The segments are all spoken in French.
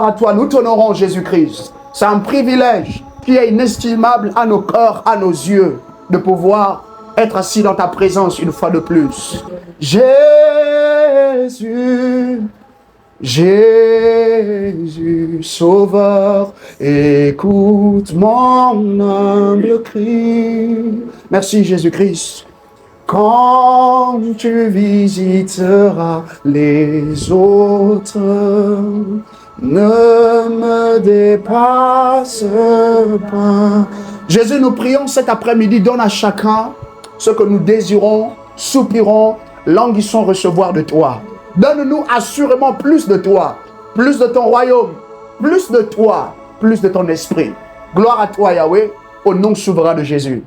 À toi, nous t'honorons, Jésus-Christ. C'est un privilège qui est inestimable à nos cœurs, à nos yeux, de pouvoir être assis dans ta présence une fois de plus. Jésus, Jésus, Sauveur, écoute mon humble cri. Merci Jésus-Christ. Quand tu visiteras les autres, ne me dépasse pas. Jésus, nous prions cet après-midi, donne à chacun ce que nous désirons, soupirons, languissons recevoir de toi. Donne-nous assurément plus de toi, plus de ton royaume, plus de toi, plus de ton esprit. Gloire à toi, Yahweh, au nom souverain de Jésus.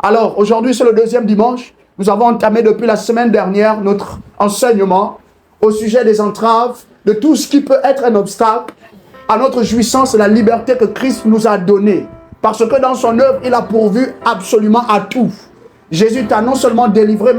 Alors, aujourd'hui, c'est le deuxième dimanche. Nous avons entamé depuis la semaine dernière notre enseignement au sujet des entraves, de tout ce qui peut être un obstacle à notre jouissance et la liberté que Christ nous a donnée. Parce que dans son œuvre, il a pourvu absolument à tout. Jésus t'a non seulement délivré,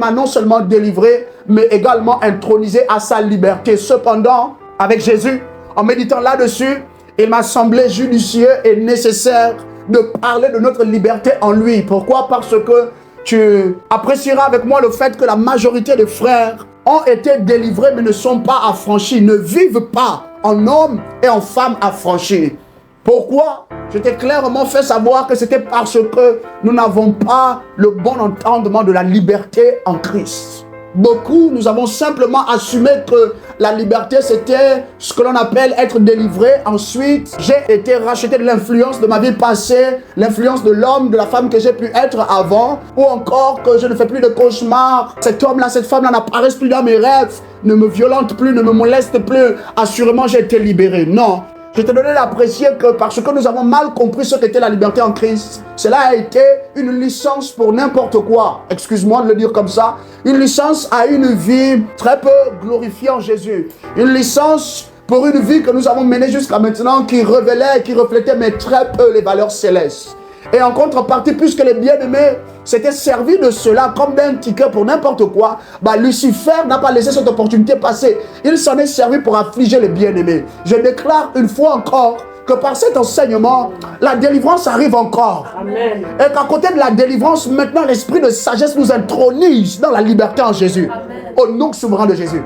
mais également intronisé à sa liberté. Cependant, avec Jésus, en méditant là-dessus, il m'a semblé judicieux et nécessaire de parler de notre liberté en lui. Pourquoi? Parce que tu apprécieras avec moi le fait que la majorité des frères ont été délivrés mais ne sont pas affranchis, ne vivent pas en hommes et en femmes affranchis. Pourquoi? Je t'ai clairement fait savoir que c'était parce que nous n'avons pas le bon entendement de la liberté en Christ. Beaucoup, nous avons simplement assumé que la liberté, c'était ce que l'on appelle être délivré. Ensuite, j'ai été racheté de l'influence de ma vie passée, l'influence de l'homme, de la femme que j'ai pu être avant, ou encore que je ne fais plus de cauchemars. Cet homme-là, cette femme-là n'apparaissent plus dans mes rêves, ne me violente plus, ne me moleste plus. Assurément, j'ai été libéré. Non. Je te donnais d'apprécier que parce que nous avons mal compris ce qu'était la liberté en Christ, cela a été une licence pour n'importe quoi. Excuse-moi de le dire comme ça. Une licence à une vie très peu glorifiée en Jésus. Une licence pour une vie que nous avons menée jusqu'à maintenant qui révélait, qui reflétait mais très peu les valeurs célestes. Et en contrepartie, puisque les bien-aimés s'étaient servis de cela comme d'un ticket pour n'importe quoi, Lucifer n'a pas laissé cette opportunité passer. Il s'en est servi pour affliger les bien-aimés. Je déclare une fois encore que par cet enseignement, la délivrance arrive encore. Amen. Et qu'à côté de la délivrance, maintenant l'esprit de sagesse nous intronise dans la liberté en Jésus. Amen. Au nom souverain de Jésus.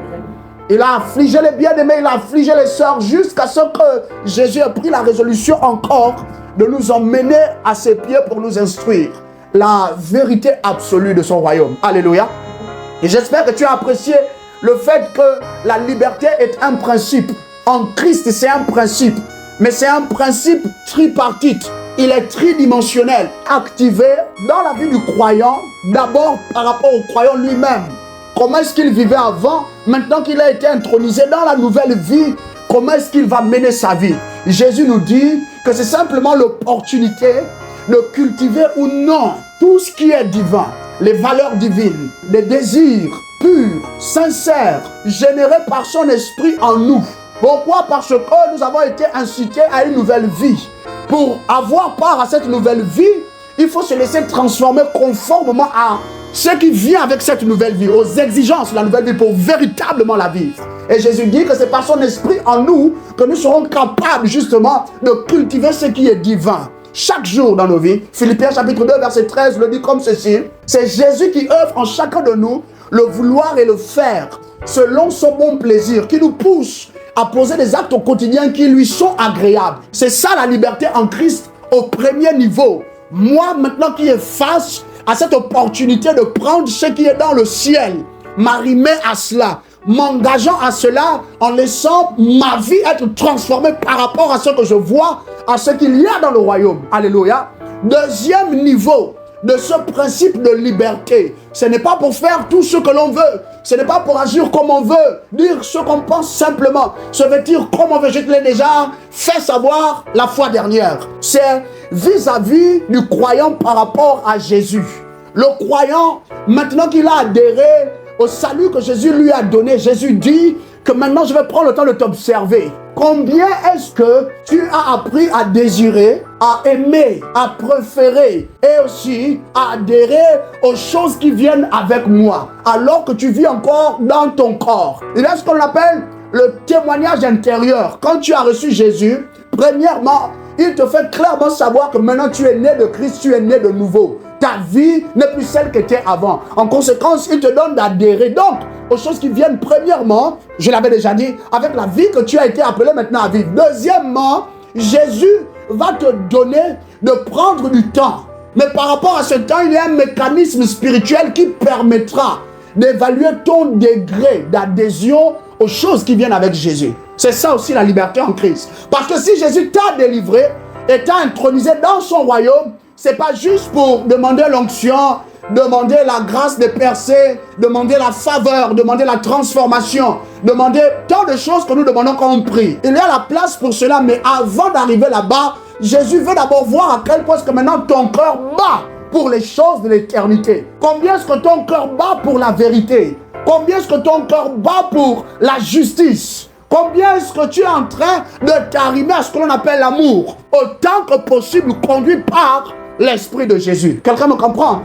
Il a affligé les bien-aimés, il a affligé les sœurs jusqu'à ce que Jésus ait pris la résolution encore de nous emmener à ses pieds pour nous instruire la vérité absolue de son royaume. Alléluia. Et j'espère que tu as apprécié le fait que la liberté est un principe. En Christ, c'est un principe. Mais c'est un principe tripartite. Il est tridimensionnel, activé dans la vie du croyant, d'abord par rapport au croyant lui-même. Comment est-ce qu'il vivait avant? Maintenant qu'il a été intronisé dans la nouvelle vie, comment est-ce qu'il va mener sa vie? Jésus nous dit que c'est simplement l'opportunité de cultiver ou non tout ce qui est divin, les valeurs divines, les désirs purs, sincères, générés par son esprit en nous. Pourquoi? Parce que nous avons été incités à une nouvelle vie. Pour avoir part à cette nouvelle vie, il faut se laisser transformer conformément à ce qui vient avec cette nouvelle vie, aux exigences de la nouvelle vie pour véritablement la vivre. Et Jésus dit que c'est par son esprit en nous que nous serons capables justement de cultiver ce qui est divin. Chaque jour dans nos vies, Philippiens chapitre 2 verset 13 le dit comme ceci: c'est Jésus qui œuvre en chacun de nous le vouloir et le faire selon son bon plaisir, qui nous pousse à poser des actes au quotidien qui lui sont agréables. C'est ça la liberté en Christ au premier niveau. Moi maintenant qui ai face à cette opportunité de prendre ce qui est dans le ciel, m'arrimer à cela, m'engageant à cela en laissant ma vie être transformée par rapport à ce que je vois, à ce qu'il y a dans le royaume. Alléluia. Deuxième niveau de ce principe de liberté, ce n'est pas pour faire tout ce que l'on veut, ce n'est pas pour agir comme on veut, dire ce qu'on pense simplement, se vêtir comme on veut. Je te l'ai déjà fait savoir la fois dernière. C'est vis-à-vis du croyant par rapport à Jésus. Le croyant, maintenant qu'il a adhéré au salut que Jésus lui a donné, Jésus dit que maintenant je vais prendre le temps de t'observer. Combien est-ce que tu as appris à désirer, à aimer, à préférer et aussi à adhérer aux choses qui viennent avec moi alors que tu vis encore dans ton corps? Il y a ce qu'on appelle le témoignage intérieur. Quand tu as reçu Jésus, premièrement, il te fait clairement savoir que maintenant tu es né de Christ, tu es né de nouveau. Ta vie n'est plus celle que tu étais avant. En conséquence, il te donne d'adhérer donc aux choses qui viennent premièrement, je l'avais déjà dit, avec la vie que tu as été appelé maintenant à vivre. Deuxièmement, Jésus va te donner de prendre du temps. Mais par rapport à ce temps, il y a un mécanisme spirituel qui permettra d'évaluer ton degré d'adhésion aux choses qui viennent avec Jésus. C'est ça aussi la liberté en Christ. Parce que si Jésus t'a délivré et t'a intronisé dans son royaume, c'est pas juste pour demander l'onction, demander la grâce de percer, demander la faveur, demander la transformation, demander tant de choses que nous demandons quand on prie. Il y a la place pour cela, mais avant d'arriver là-bas, Jésus veut d'abord voir à quel point est-ce que maintenant ton cœur bat pour les choses de l'éternité. Combien est-ce que ton cœur bat pour la vérité? Combien est-ce que ton cœur bat pour la justice? Combien est-ce que tu es en train de t'arrimer à ce que l'on appelle l'amour? Autant que possible, conduit par l'Esprit de Jésus. Quelqu'un me comprend?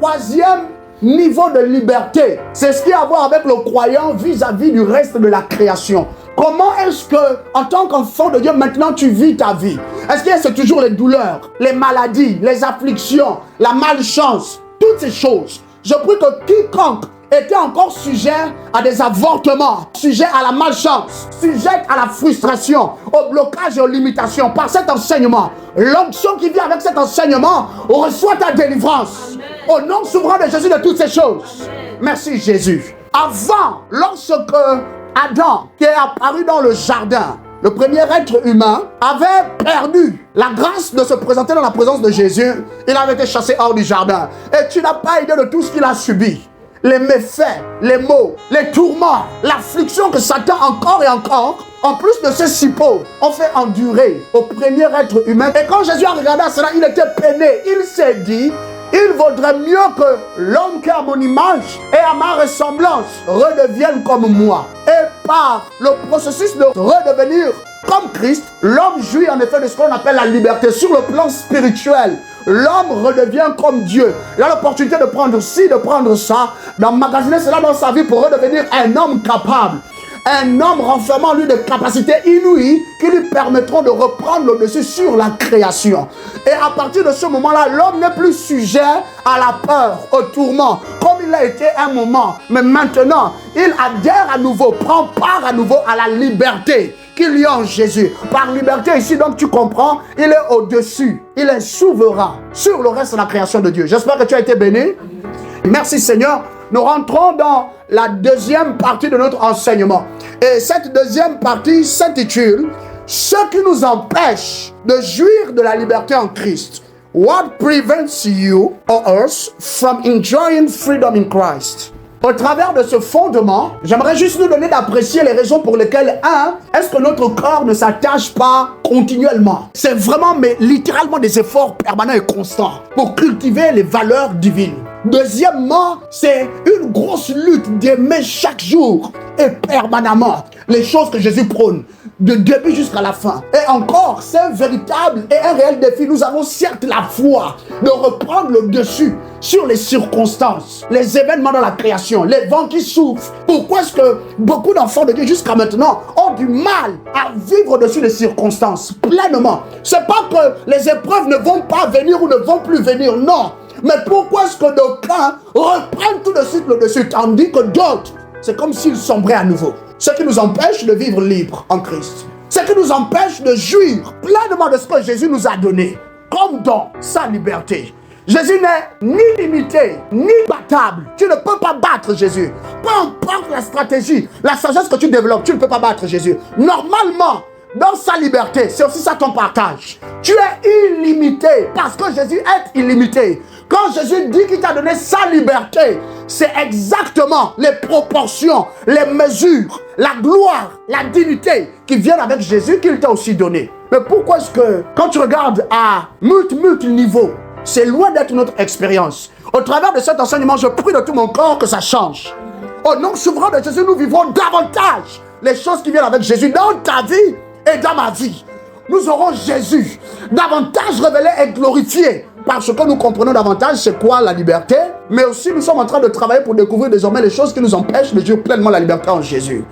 Troisième niveau de liberté, c'est ce qui a à voir avec le croyant vis-à-vis du reste de la création. Comment est-ce que, en tant qu'enfant de Dieu, maintenant tu vis ta vie? Est-ce que c'est toujours les douleurs, les maladies, les afflictions, la malchance, toutes ces choses? Je prie que quiconque était encore sujet à des avortements, sujet à la malchance, sujet à la frustration, au blocage et aux limitations, par cet enseignement, l'onction qui vient avec cet enseignement reçoit ta délivrance. Au nom souverain de Jésus de toutes ces choses. Merci Jésus. Avant, lorsque Adam, qui est apparu dans le jardin, le premier être humain, avait perdu la grâce de se présenter dans la présence de Jésus, il avait été chassé hors du jardin. Et tu n'as pas idée de tout ce qu'il a subi. Les méfaits, les maux, les tourments, l'affliction que Satan encore et encore, en plus de ces six pauvres, ont fait endurer au premier être humain. Et quand Jésus a regardé à cela, il était peiné. Il s'est dit, il vaudrait mieux que l'homme qui est à mon image et à ma ressemblance redevienne comme moi. Et par le processus de redevenir comme Christ, l'homme jouit en effet de ce qu'on appelle la liberté sur le plan spirituel. L'homme redevient comme Dieu. Il a l'opportunité de prendre ci, de prendre ça, d'emmagasiner cela dans sa vie pour redevenir un homme capable. Un homme renfermant en lui des capacités inouïes qui lui permettront de reprendre le dessus sur la création. Et à partir de ce moment-là, l'homme n'est plus sujet à la peur, au tourment, comme il a été un moment. Mais maintenant, il adhère à nouveau, prend part à nouveau à la liberté qu'il y a en Jésus. Par liberté ici, donc tu comprends, il est au-dessus. Il est souverain sur le reste de la création de Dieu. J'espère que tu as été béni. Merci Seigneur. Nous rentrons dans la deuxième partie de notre enseignement. Et cette deuxième partie s'intitule « Ce qui nous empêche de jouir de la liberté en Christ ». What prevents you or us from enjoying freedom in Christ? Au travers de ce fondement, j'aimerais juste nous donner d'apprécier les raisons pour lesquelles, est-ce que notre corps ne s'attache pas continuellement? C'est vraiment, mais littéralement des efforts permanents et constants pour cultiver les valeurs divines. Deuxièmement, c'est une grosse lutte d'aimer chaque jour et permanemment les choses que Jésus prône, de début jusqu'à la fin. Et encore, c'est un véritable et un réel défi. Nous avons certes la foi de reprendre le dessus sur les circonstances, les événements dans la création, les vents qui souffrent. Pourquoi est-ce que beaucoup d'enfants de Dieu jusqu'à maintenant ont du mal à vivre au-dessus des circonstances pleinement? C'est pas que les épreuves ne vont pas venir ou ne vont plus venir, non. Mais pourquoi est-ce que d'aucuns reprennent tout de suite le dessus, tandis que d'autres, c'est comme s'ils sombraient à nouveau? Ce qui nous empêche de vivre libre en Christ. Ce qui nous empêche de jouir pleinement de ce que Jésus nous a donné, comme dans sa liberté. Jésus n'est ni limité, ni battable. Tu ne peux pas battre Jésus. Peu importe la stratégie, la sagesse que tu développes, tu ne peux pas battre Jésus. Normalement, dans sa liberté, c'est aussi ça ton partage. Tu es illimité parce que Jésus est illimité. Quand Jésus dit qu'il t'a donné sa liberté, c'est exactement les proportions, les mesures, la gloire, la dignité qui viennent avec Jésus qu'il t'a aussi donné. Mais pourquoi est-ce que, quand tu regardes à multi niveaux, c'est loin d'être notre expérience. Au travers de cet enseignement, je prie de tout mon corps que ça change. Au nom souverain de Jésus, nous vivrons davantage les choses qui viennent avec Jésus dans ta vie et dans ma vie. Nous aurons Jésus davantage révélé et glorifié. Parce que nous comprenons davantage c'est quoi la liberté. Mais aussi nous sommes en train de travailler pour découvrir désormais les choses qui nous empêchent de vivre pleinement la liberté en Jésus.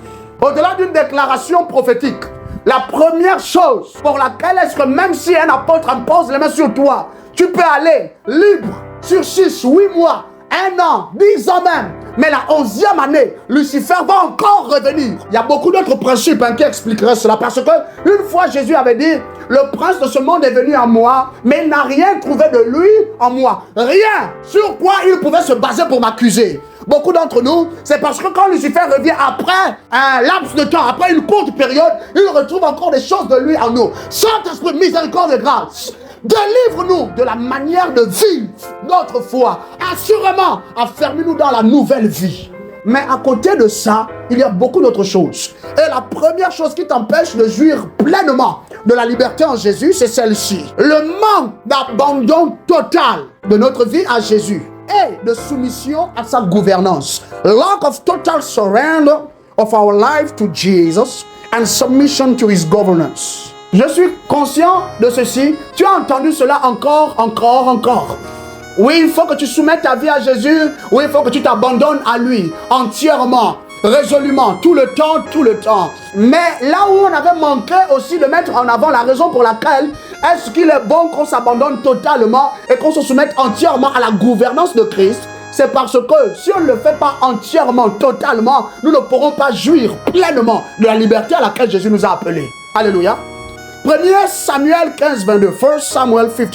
au-delà d'une déclaration prophétique, la première chose pour laquelle est-ce que même si un apôtre impose les mains sur toi, tu peux aller libre sur 6, 8 mois, 1 an, 10 ans même. Mais la 11e année, Lucifer va encore revenir. Il y a beaucoup d'autres principes qui expliqueraient cela. Parce que une fois Jésus avait dit, le prince de ce monde est venu à moi, mais il n'a rien trouvé de lui en moi. Rien sur quoi il pouvait se baser pour m'accuser. Beaucoup d'entre nous, c'est parce que quand Lucifer revient après un laps de temps, après une courte période, il retrouve encore des choses de lui en nous. Saint-Esprit, miséricorde et grâce, délivre-nous de la manière de vivre notre foi. Assurément, affermis-nous dans la nouvelle vie. Mais à côté de ça, il y a beaucoup d'autres choses. Et la première chose qui t'empêche de jouir pleinement de la liberté en Jésus, c'est celle-ci. Le manque d'abandon total de notre vie à Jésus et de soumission à sa gouvernance. Lack of total surrender of our life to Jesus and submission to his governance. Je suis conscient de ceci. Tu as entendu cela encore. Oui, il faut que tu soumettes ta vie à Jésus. Oui, il faut que tu t'abandonnes à lui entièrement, résolument, tout le temps. Mais là où on avait manqué aussi de mettre en avant la raison pour laquelle est-ce qu'il est bon qu'on s'abandonne totalement et qu'on se soumette entièrement à la gouvernance de Christ, c'est parce que si on ne le fait pas entièrement, totalement, nous ne pourrons pas jouir pleinement de la liberté à laquelle Jésus nous a appelés. Alléluia. 1 Samuel 15, 22. 1 Samuel 15,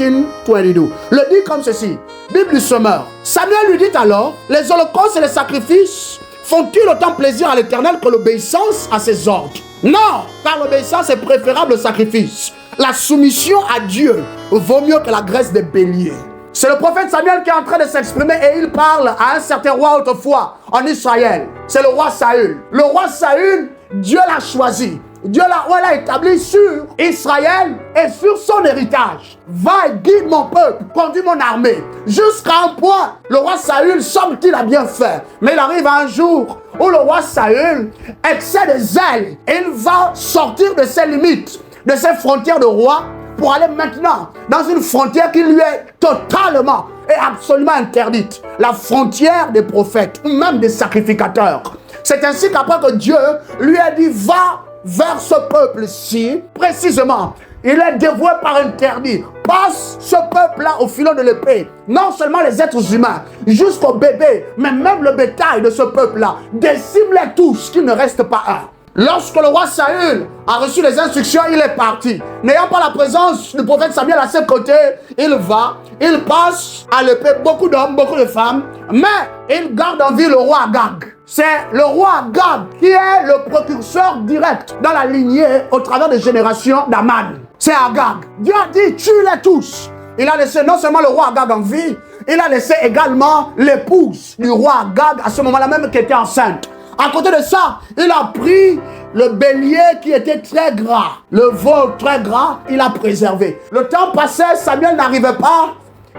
22. Le dit comme ceci. Bible du semeur. Samuel lui dit alors, les holocaustes et les sacrifices font-ils autant plaisir à l'Éternel que l'obéissance à ses ordres? Non, car l'obéissance est préférable au sacrifice. La soumission à Dieu vaut mieux que la graisse des béliers. C'est le prophète Samuel qui est en train de s'exprimer et il parle à un certain roi autrefois en Israël. C'est le roi Saül. Le roi Saül, Dieu l'a choisi. Dieu l'a établi sur Israël et sur son héritage. Va et guide mon peuple, conduis mon armée. Jusqu'à un point, le roi Saül semble-t-il a bien fait. Mais il arrive un jour où le roi Saül excède de zèle. Et il va sortir de ses limites, de ses frontières de roi, pour aller maintenant dans une frontière qui lui est totalement et absolument interdite. La frontière des prophètes ou même des sacrificateurs. C'est ainsi qu'après que Dieu lui a dit, va vers ce peuple-ci, précisément, il est dévoué par interdit. Passe ce peuple-là au filon de l'épée. Non seulement les êtres humains, jusqu'au bébé, mais même le bétail de ce peuple-là. Décime-les tous, qu'il ne reste pas un. Lorsque le roi Saül a reçu les instructions, il est parti. N'ayant pas la présence du prophète Samuel à ses côtés, il passe à l'épée beaucoup d'hommes, beaucoup de femmes, mais il garde en vie le roi Agag. C'est le roi Agag qui est le précurseur direct dans la lignée au travers des générations d'Aman. C'est Agag. Dieu a dit, tue-les tous. Il a laissé non seulement le roi Agag en vie, il a laissé également l'épouse du roi Agag à ce moment-là même qui était enceinte. À côté de ça, il a pris le bélier qui était très gras, le veau très gras, il a préservé. Le temps passait, Samuel n'arrivait pas.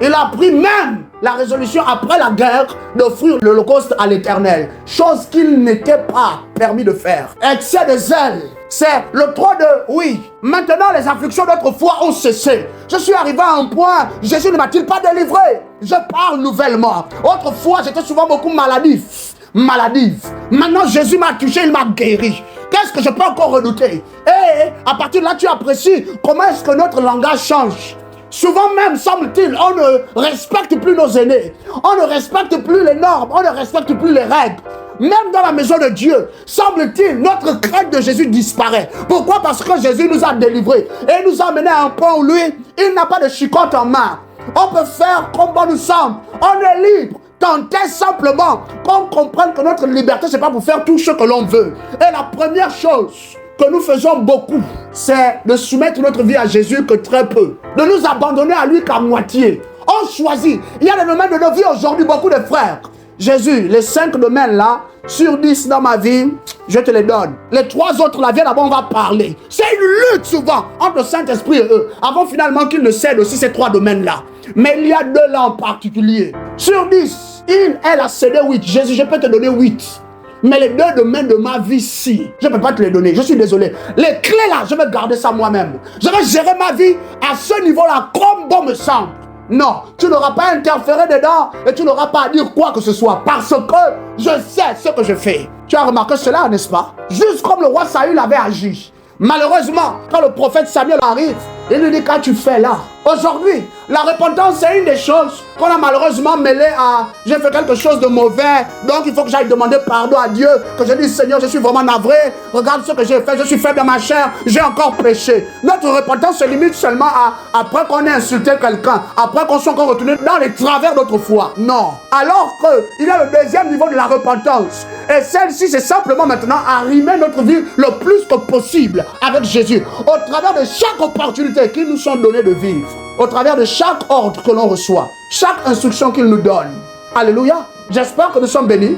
Il a pris même la résolution après la guerre d'offrir l'holocauste à l'Éternel. Chose qu'il n'était pas permis de faire. Excès de zèle. C'est le trop de oui. Maintenant, les afflictions d'autrefois ont cessé. Je suis arrivé à un point, Jésus ne m'a-t-il pas délivré? Je parle nouvellement. Autrefois, j'étais souvent beaucoup maladif. Maintenant, Jésus m'a touché, il m'a guéri. Qu'est-ce que je peux encore redouter? Et à partir de là, tu apprécies comment est-ce que notre langage change. Souvent même, semble-t-il, on ne respecte plus nos aînés. On ne respecte plus les normes. On ne respecte plus les règles. Même dans la maison de Dieu, semble-t-il, notre crainte de Jésus disparaît. Pourquoi? Parce que Jésus nous a délivrés. Et nous a amenés à un point où lui, il n'a pas de chicotte en main. On peut faire comme bon nous semble. On est libre. Tentez simplement qu'on comprenne que notre liberté, ce n'est pas pour faire tout ce que l'on veut. Et la première chose que nous faisons beaucoup, c'est de soumettre notre vie à Jésus que très peu. De nous abandonner à lui qu'à moitié. On choisit. Il y a des domaines de nos vies aujourd'hui, beaucoup de frères. Jésus, les 5 domaines là, sur 10 dans ma vie, je te les donne. Les 3 autres là, viens d'abord, on va parler. C'est une lutte souvent entre le Saint-Esprit et eux, avant finalement qu'ils ne cèdent aussi ces 3 domaines là. Mais il y a 2 là en particulier. Sur 10, elle a cédé 8. Jésus, je peux te donner 8. Mais les 2 domaines de ma vie, si, je ne peux pas te les donner. Je suis désolé. Les clés là, je vais garder ça moi-même. Je vais gérer ma vie à ce niveau-là, comme bon me semble. Non, tu n'auras pas interféré dedans et tu n'auras pas à dire quoi que ce soit parce que je sais ce que je fais. Tu as remarqué cela, n'est-ce pas? Juste comme le roi Saül avait agi. Malheureusement, quand le prophète Samuel arrive, il lui dit, qu'as tu fais là? Aujourd'hui, la repentance, c'est une des choses qu'on a malheureusement mêlée à j'ai fait quelque chose de mauvais, donc il faut que j'aille demander pardon à Dieu, que je dise Seigneur, je suis vraiment navré, regarde ce que j'ai fait, je suis faible dans ma chair, j'ai encore péché. Notre repentance se limite seulement à après qu'on ait insulté quelqu'un, après qu'on soit encore retourné dans les travers d'autrefois. Non. Alors qu'il y a le deuxième niveau de la repentance. Et celle-ci, c'est simplement maintenant arrimer notre vie le plus que possible avec Jésus, au travers de chaque opportunité qui nous sont données de vivre, au travers de chaque ordre que l'on reçoit, chaque instruction qu'il nous donne. Alléluia. J'espère que nous sommes bénis.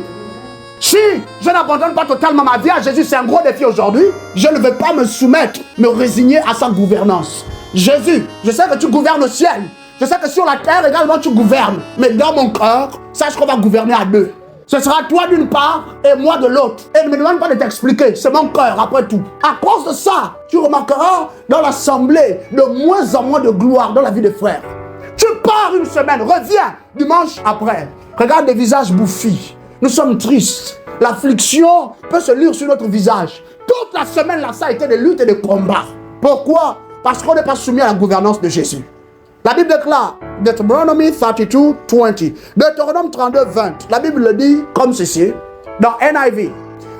Si je n'abandonne pas totalement ma vie à Jésus, c'est un gros défi aujourd'hui. Je ne vais pas me soumettre, me résigner à sa gouvernance. Jésus, je sais que tu gouvernes le ciel. Je sais que sur la terre également tu gouvernes. Mais dans mon cœur, sache qu'on va gouverner à deux. Ce sera toi d'une part et moi de l'autre. Et ne me demande pas de t'expliquer, c'est mon cœur après tout. À cause de ça, tu remarqueras dans l'assemblée de moins en moins de gloire dans la vie des frères. Tu pars une semaine, reviens dimanche après. Regarde les visages bouffis. Nous sommes tristes. L'affliction peut se lire sur notre visage. Toute la semaine là, ça a été des luttes et des combats. Pourquoi? Parce qu'on n'est pas soumis à la gouvernance de Jésus. La Bible déclare, Deuteronomy 32, 20. Deutéronome 32, 20. La Bible le dit comme ceci, dans NIV.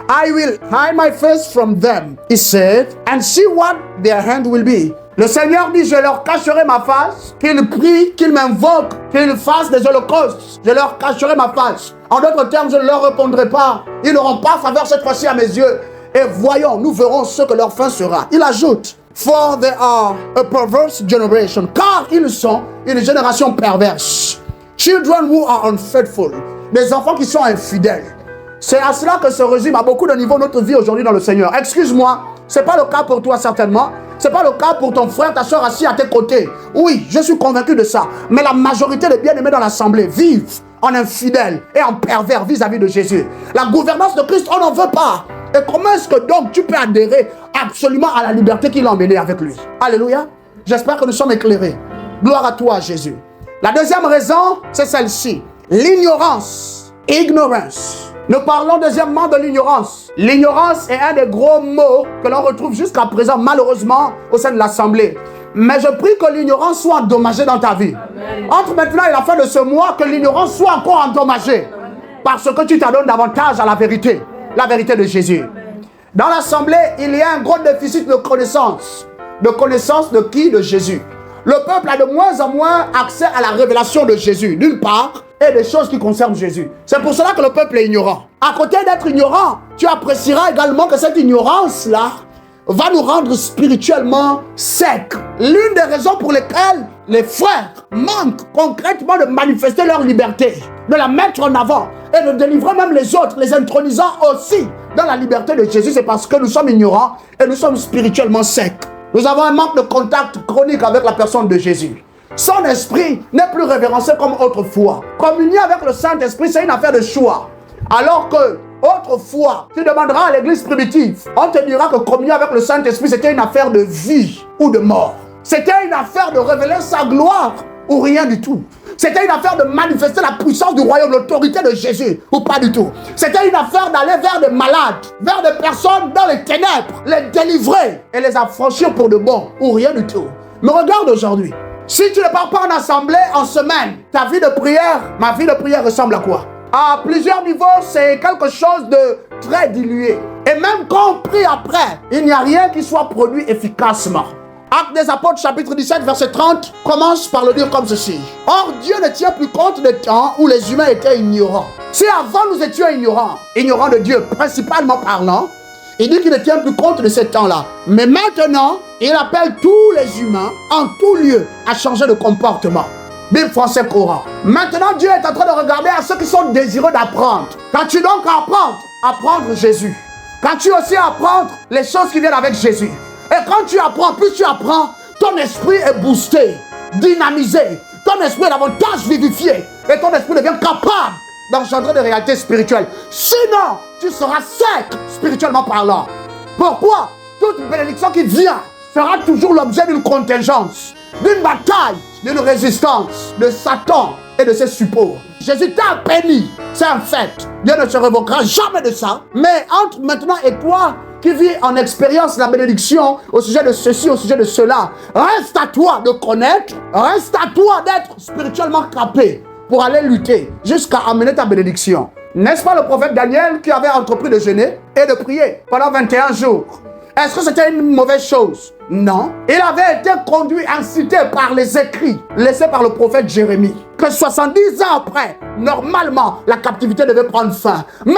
I will hide my face from them, he said, and see what their hand will be. Le Seigneur dit, je leur cacherai ma face, qu'ils prient, qu'ils m'invoquent, qu'ils fassent des holocaustes. Je leur cacherai ma face. En d'autres termes, je ne leur répondrai pas. Ils n'auront pas faveur cette fois-ci à mes yeux. Et voyons, nous verrons ce que leur fin sera. Il ajoute, for they are a perverse generation, car ils sont une génération perverse. Children who are unfaithful, des enfants qui sont infidèles. C'est à cela que se résume à beaucoup de niveaux notre vie aujourd'hui dans le Seigneur. Excuse-moi, ce n'est pas le cas pour toi certainement. Ce n'est pas le cas pour ton frère, ta soeur assis à tes côtés. Oui, je suis convaincu de ça. Mais la majorité des bien-aimés dans l'assemblée vivent en infidèles et en pervers vis-à-vis de Jésus. La gouvernance de Christ, on n'en veut pas. Et comment est-ce que donc tu peux adhérer absolument à la liberté qu'il a emmenée avec lui? Alléluia. J'espère que nous sommes éclairés. Gloire à toi, Jésus. La deuxième raison, c'est celle-ci. L'ignorance. Ignorance. Nous parlons deuxièmement de l'ignorance. L'ignorance est un des gros mots que l'on retrouve jusqu'à présent, malheureusement, au sein de l'Assemblée. Mais je prie que l'ignorance soit endommagée dans ta vie. Amen. Entre maintenant et la fin de ce mois, que l'ignorance soit encore endommagée. Parce que tu t'adonnes davantage à la vérité de Jésus. Dans l'Assemblée, il y a un gros déficit de connaissance. De connaissance de qui? De Jésus. Le peuple a de moins en moins accès à la révélation de Jésus, d'une part, et des choses qui concernent Jésus. C'est pour cela que le peuple est ignorant. À côté d'être ignorant, tu apprécieras également que cette ignorance-là va nous rendre spirituellement secs. L'une des raisons pour lesquelles les frères manquent concrètement de manifester leur liberté, de la mettre en avant et de délivrer même les autres, les intronisant aussi dans la liberté de Jésus, c'est parce que nous sommes ignorants et nous sommes spirituellement secs. Nous avons un manque de contact chronique avec la personne de Jésus. Son esprit n'est plus révérencé comme autrefois. Communier avec le Saint-Esprit, c'est une affaire de choix. Alors que autrefois, tu demanderas à l'église primitive, on te dira que communier avec le Saint-Esprit, c'était une affaire de vie ou de mort. C'était une affaire de révéler sa gloire ou rien du tout. C'était une affaire de manifester la puissance du royaume, l'autorité de Jésus, ou pas du tout. C'était une affaire d'aller vers des malades, vers des personnes dans les ténèbres, les délivrer et les affranchir pour de bon, ou rien du tout. Mais regarde aujourd'hui, si tu ne pars pas en assemblée en semaine, ta vie de prière, ma vie de prière ressemble à quoi? À plusieurs niveaux, c'est quelque chose de très dilué. Et même quand on prie après, il n'y a rien qui soit produit efficacement. Actes des Apôtres, chapitre 17, verset 30, commence par le dire comme ceci. Or, Dieu ne tient plus compte des temps où les humains étaient ignorants. Si avant nous étions ignorants de Dieu, principalement parlant, il dit qu'il ne tient plus compte de ces temps-là. Mais maintenant, il appelle tous les humains, en tout lieu, à changer de comportement. Bible français courant. Maintenant, Dieu est en train de regarder à ceux qui sont désireux d'apprendre. Quand tu donc apprendre Jésus. Quand tu aussi apprendre les choses qui viennent avec Jésus. Et quand tu apprends, plus tu apprends, ton esprit est boosté, dynamisé. Ton esprit est davantage vivifié. Et ton esprit devient capable d'engendrer des réalités spirituelles. Sinon, tu seras sec, spirituellement parlant. Pourquoi? Toute bénédiction qui vient sera toujours l'objet d'une contingence, d'une bataille, d'une résistance de Satan et de ses suppôts. Jésus t'a béni. C'est un fait. Dieu ne se révoquera jamais de ça. Mais entre maintenant et toi, qui vis en expérience la bénédiction au sujet de ceci, au sujet de cela, reste à toi de connaître, reste à toi d'être spirituellement capé pour aller lutter jusqu'à amener ta bénédiction. N'est-ce pas le prophète Daniel qui avait entrepris de jeûner et de prier pendant 21 jours? Est-ce que c'était une mauvaise chose? Non. Il avait été conduit, incité par les écrits laissés par le prophète Jérémie, que 70 ans après, normalement, la captivité devait prendre fin. Mais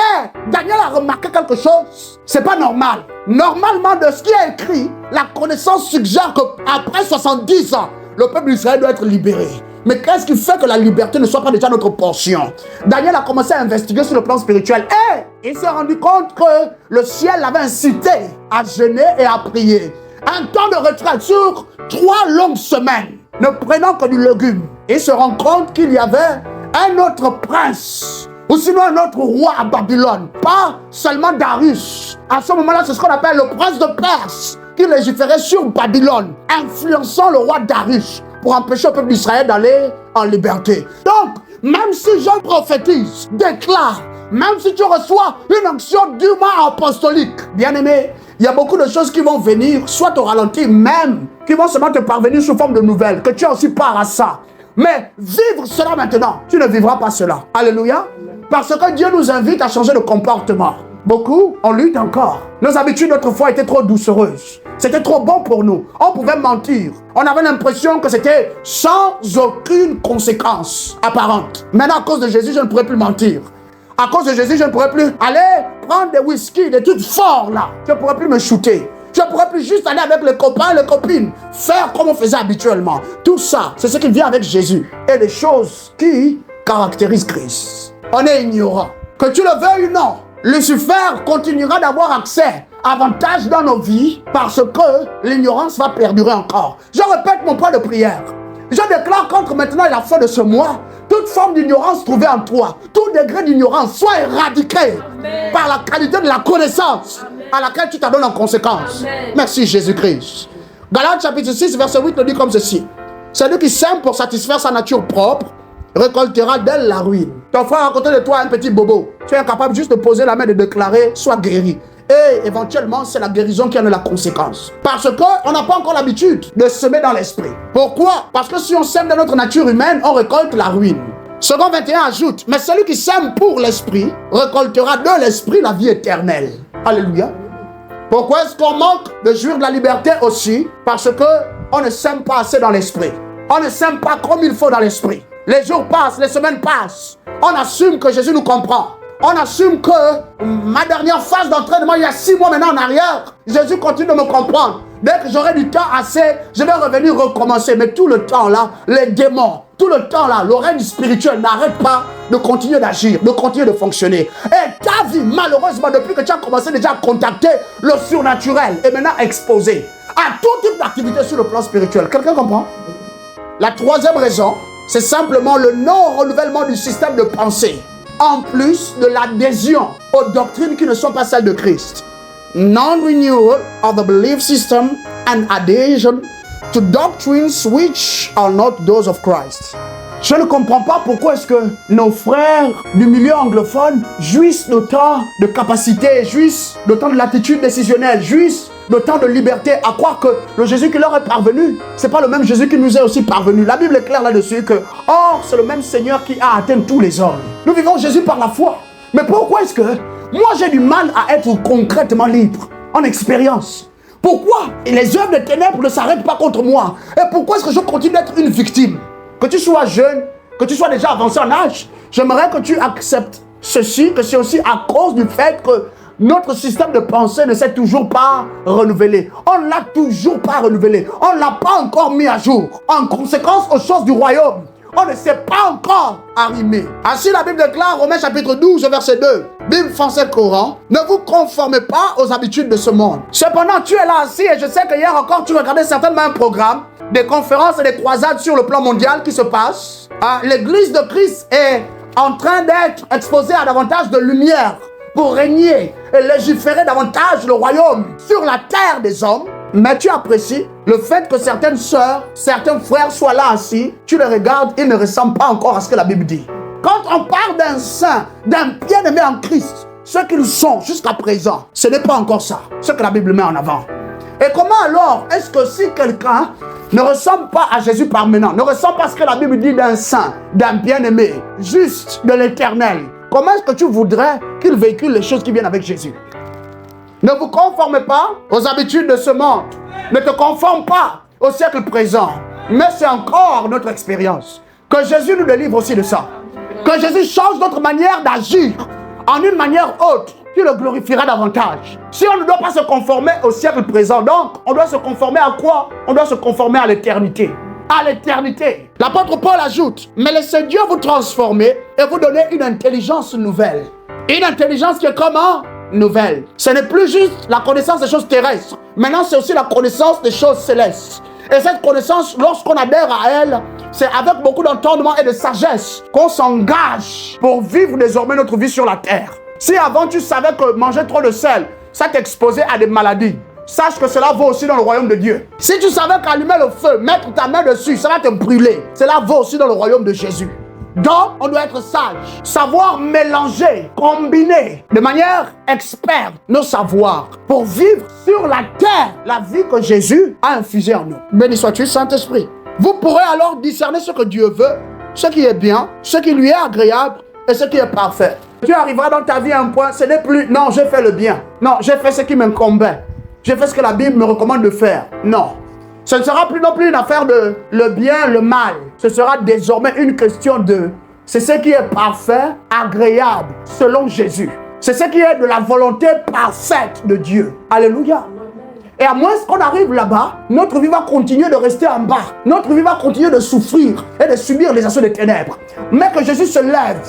Daniel a remarqué quelque chose. C'est pas normal. Normalement, de ce qui est écrit, la connaissance suggère qu'après 70 ans, le peuple d'Israël doit être libéré. Mais qu'est-ce qui fait que la liberté ne soit pas déjà notre portion? Daniel a commencé à investiguer sur le plan spirituel et il s'est rendu compte que le ciel l'avait incité à jeûner et à prier. Un temps de retraite sur 3 longues semaines, ne prenant que du légume. Il se rend compte qu'il y avait un autre prince, ou sinon un autre roi à Babylone, pas seulement Darius. À ce moment-là, c'est ce qu'on appelle le prince de Perse, qui légiférait sur Babylone, influençant le roi Darius pour empêcher le peuple d'Israël d'aller en liberté. Donc, même si Jean prophétise, déclare, même si tu reçois une onction dûment apostolique, bien-aimé, il y a beaucoup de choses qui vont venir, soit au ralenti, même, qui vont seulement te parvenir sous forme de nouvelles, que tu as aussi part à ça. Mais vivre cela maintenant, tu ne vivras pas cela. Alléluia. Parce que Dieu nous invite à changer de comportement. Beaucoup, on lutte encore. Nos habitudes autrefois étaient trop doucereuses. C'était trop bon pour nous. On pouvait mentir. On avait l'impression que c'était sans aucune conséquence apparente. Maintenant, à cause de Jésus, je ne pourrais plus mentir. À cause de Jésus, je ne pourrais plus aller prendre des whisky, des trucs forts là. Je ne pourrais plus me shooter. Je ne pourrais plus juste aller avec les copains, les copines, faire comme on faisait habituellement. Tout ça, c'est ce qui vient avec Jésus. Et les choses qui caractérisent Christ. On est ignorant. Que tu le veuilles ou non, Lucifer continuera d'avoir accès avantage dans nos vies parce que l'ignorance va perdurer encore. Je répète mon point de prière. Je déclare qu'entre maintenant et la fin de ce mois, toute forme d'ignorance trouvée en toi, tout degré d'ignorance soit éradiqué par la qualité de la connaissance à laquelle tu t'adonnes en conséquence. Amen. Merci Jésus-Christ. Galates chapitre 6, verset 8 le dit comme ceci. Celui qui sème pour satisfaire sa nature propre récoltera d'elle la ruine. Ton frère à côté de toi a un petit bobo. Tu es incapable juste de poser la main et de déclarer, sois guéri. Et éventuellement, c'est la guérison qui en est la conséquence. Parce qu'on n'a pas encore l'habitude de semer dans l'esprit. Pourquoi? Parce que si on sème dans notre nature humaine, on récolte la ruine. Second 21 ajoute, mais celui qui sème pour l'esprit récoltera de l'esprit la vie éternelle. Alléluia. Pourquoi est-ce qu'on manque de jouir de la liberté aussi? Parce qu'on ne sème pas assez dans l'esprit. On ne sème pas comme il faut dans l'esprit. Les jours passent, les semaines passent. On assume que Jésus nous comprend. On assume que ma dernière phase d'entraînement, il y a 6 mois maintenant en arrière, Jésus continue de me comprendre. Dès que j'aurai du temps assez, je vais revenir recommencer. Mais tout le temps là, les démons, tout le temps là, le règne spirituel n'arrête pas de continuer d'agir, de continuer de fonctionner. Et ta vie, malheureusement, depuis que tu as commencé déjà à contacter le surnaturel, est maintenant exposée à tout type d'activité sur le plan spirituel. Quelqu'un comprend? La troisième raison, c'est simplement le non-renouvellement du système de pensée. En plus de l'adhésion aux doctrines qui ne sont pas celles de Christ. Non-renewal of the belief system and adhesion to doctrines which are not those of Christ. Je ne comprends pas pourquoi est-ce que nos frères du milieu anglophone jouissent d'autant de capacité, jouissent d'autant de latitude décisionnelle, jouissent d'autant de liberté, à croire que le Jésus qui leur est parvenu, c'est pas le même Jésus qui nous est aussi parvenu. La Bible est claire là-dessus que, or, c'est le même Seigneur qui a atteint tous les hommes. Nous vivons Jésus par la foi. Mais pourquoi est-ce que moi j'ai du mal à être concrètement libre, en expérience? Pourquoi les œuvres de ténèbres ne s'arrêtent pas contre moi? Et pourquoi est-ce que je continue d'être une victime? Que tu sois jeune, que tu sois déjà avancé en âge, j'aimerais que tu acceptes ceci, que c'est aussi à cause du fait que notre système de pensée ne s'est toujours pas renouvelé. On ne l'a toujours pas renouvelé. On ne l'a pas encore mis à jour. En conséquence aux choses du royaume, on ne s'est pas encore arrimé. Ainsi la Bible déclare, Romains chapitre 12, verset 2. Bible français courant, ne vous conformez pas aux habitudes de ce monde. Cependant, tu es là assis et je sais que hier encore, tu regardais certainement un programme, des conférences et des croisades sur le plan mondial qui se passent. L'église de Christ est en train d'être exposée à davantage de lumière pour régner et légiférer davantage le royaume sur la terre des hommes. Mais tu apprécies le fait que certaines sœurs, certains frères soient là assis, tu les regardes, ils ne ressemblent pas encore à ce que la Bible dit. Quand on parle d'un saint, d'un bien-aimé en Christ, ce qu'ils sont jusqu'à présent, ce n'est pas encore ça, ce que la Bible met en avant. Et comment alors est-ce que si quelqu'un ne ressemble pas à Jésus par maintenant, ne ressemble pas à ce que la Bible dit d'un saint, d'un bien-aimé, juste de l'éternel, comment est-ce que tu voudrais qu'il véhicule les choses qui viennent avec Jésus? Ne vous conformez pas aux habitudes de ce monde. Ne te conforme pas au siècle présent. Mais c'est encore notre expérience. Que Jésus nous délivre aussi de ça. Que Jésus change notre manière d'agir en une manière autre qui le glorifiera davantage. Si on ne doit pas se conformer au siècle présent, donc on doit se conformer à quoi? On doit se conformer à l'éternité. À l'éternité. L'apôtre Paul ajoute, mais laissez Dieu vous transformer et vous donner une intelligence nouvelle. Une intelligence qui est comment? Nouvelle. Ce n'est plus juste la connaissance des choses terrestres. Maintenant, c'est aussi la connaissance des choses célestes. Et cette connaissance, lorsqu'on adhère à elle, c'est avec beaucoup d'entendement et de sagesse qu'on s'engage pour vivre désormais notre vie sur la terre. Si avant tu savais que manger trop de sel, ça t'exposait à des maladies, sache que cela vaut aussi dans le royaume de Dieu. Si tu savais qu'allumer le feu, mettre ta main dessus, ça va te brûler, cela vaut aussi dans le royaume de Jésus. Donc, on doit être sage, savoir mélanger, combiner de manière experte nos savoirs pour vivre sur la terre la vie que Jésus a infusée en nous. Béni sois-tu, Saint-Esprit. Vous pourrez alors discerner ce que Dieu veut, ce qui est bien, ce qui lui est agréable et ce qui est parfait. Tu arriveras dans ta vie à un point, ce n'est plus « non, j'ai fait le bien ». Non, j'ai fait ce qui m'incombait. J'ai fait ce que la Bible me recommande de faire. Non. Ce ne sera plus non plus une affaire de le bien, le mal. Ce sera désormais une question de c'est ce qui est parfait, agréable, selon Jésus. C'est ce qui est de la volonté parfaite de Dieu. Alléluia. Et à moins qu'on arrive là-bas, notre vie va continuer de rester en bas. Notre vie va continuer de souffrir et de subir les assauts des ténèbres. Mais que Jésus se lève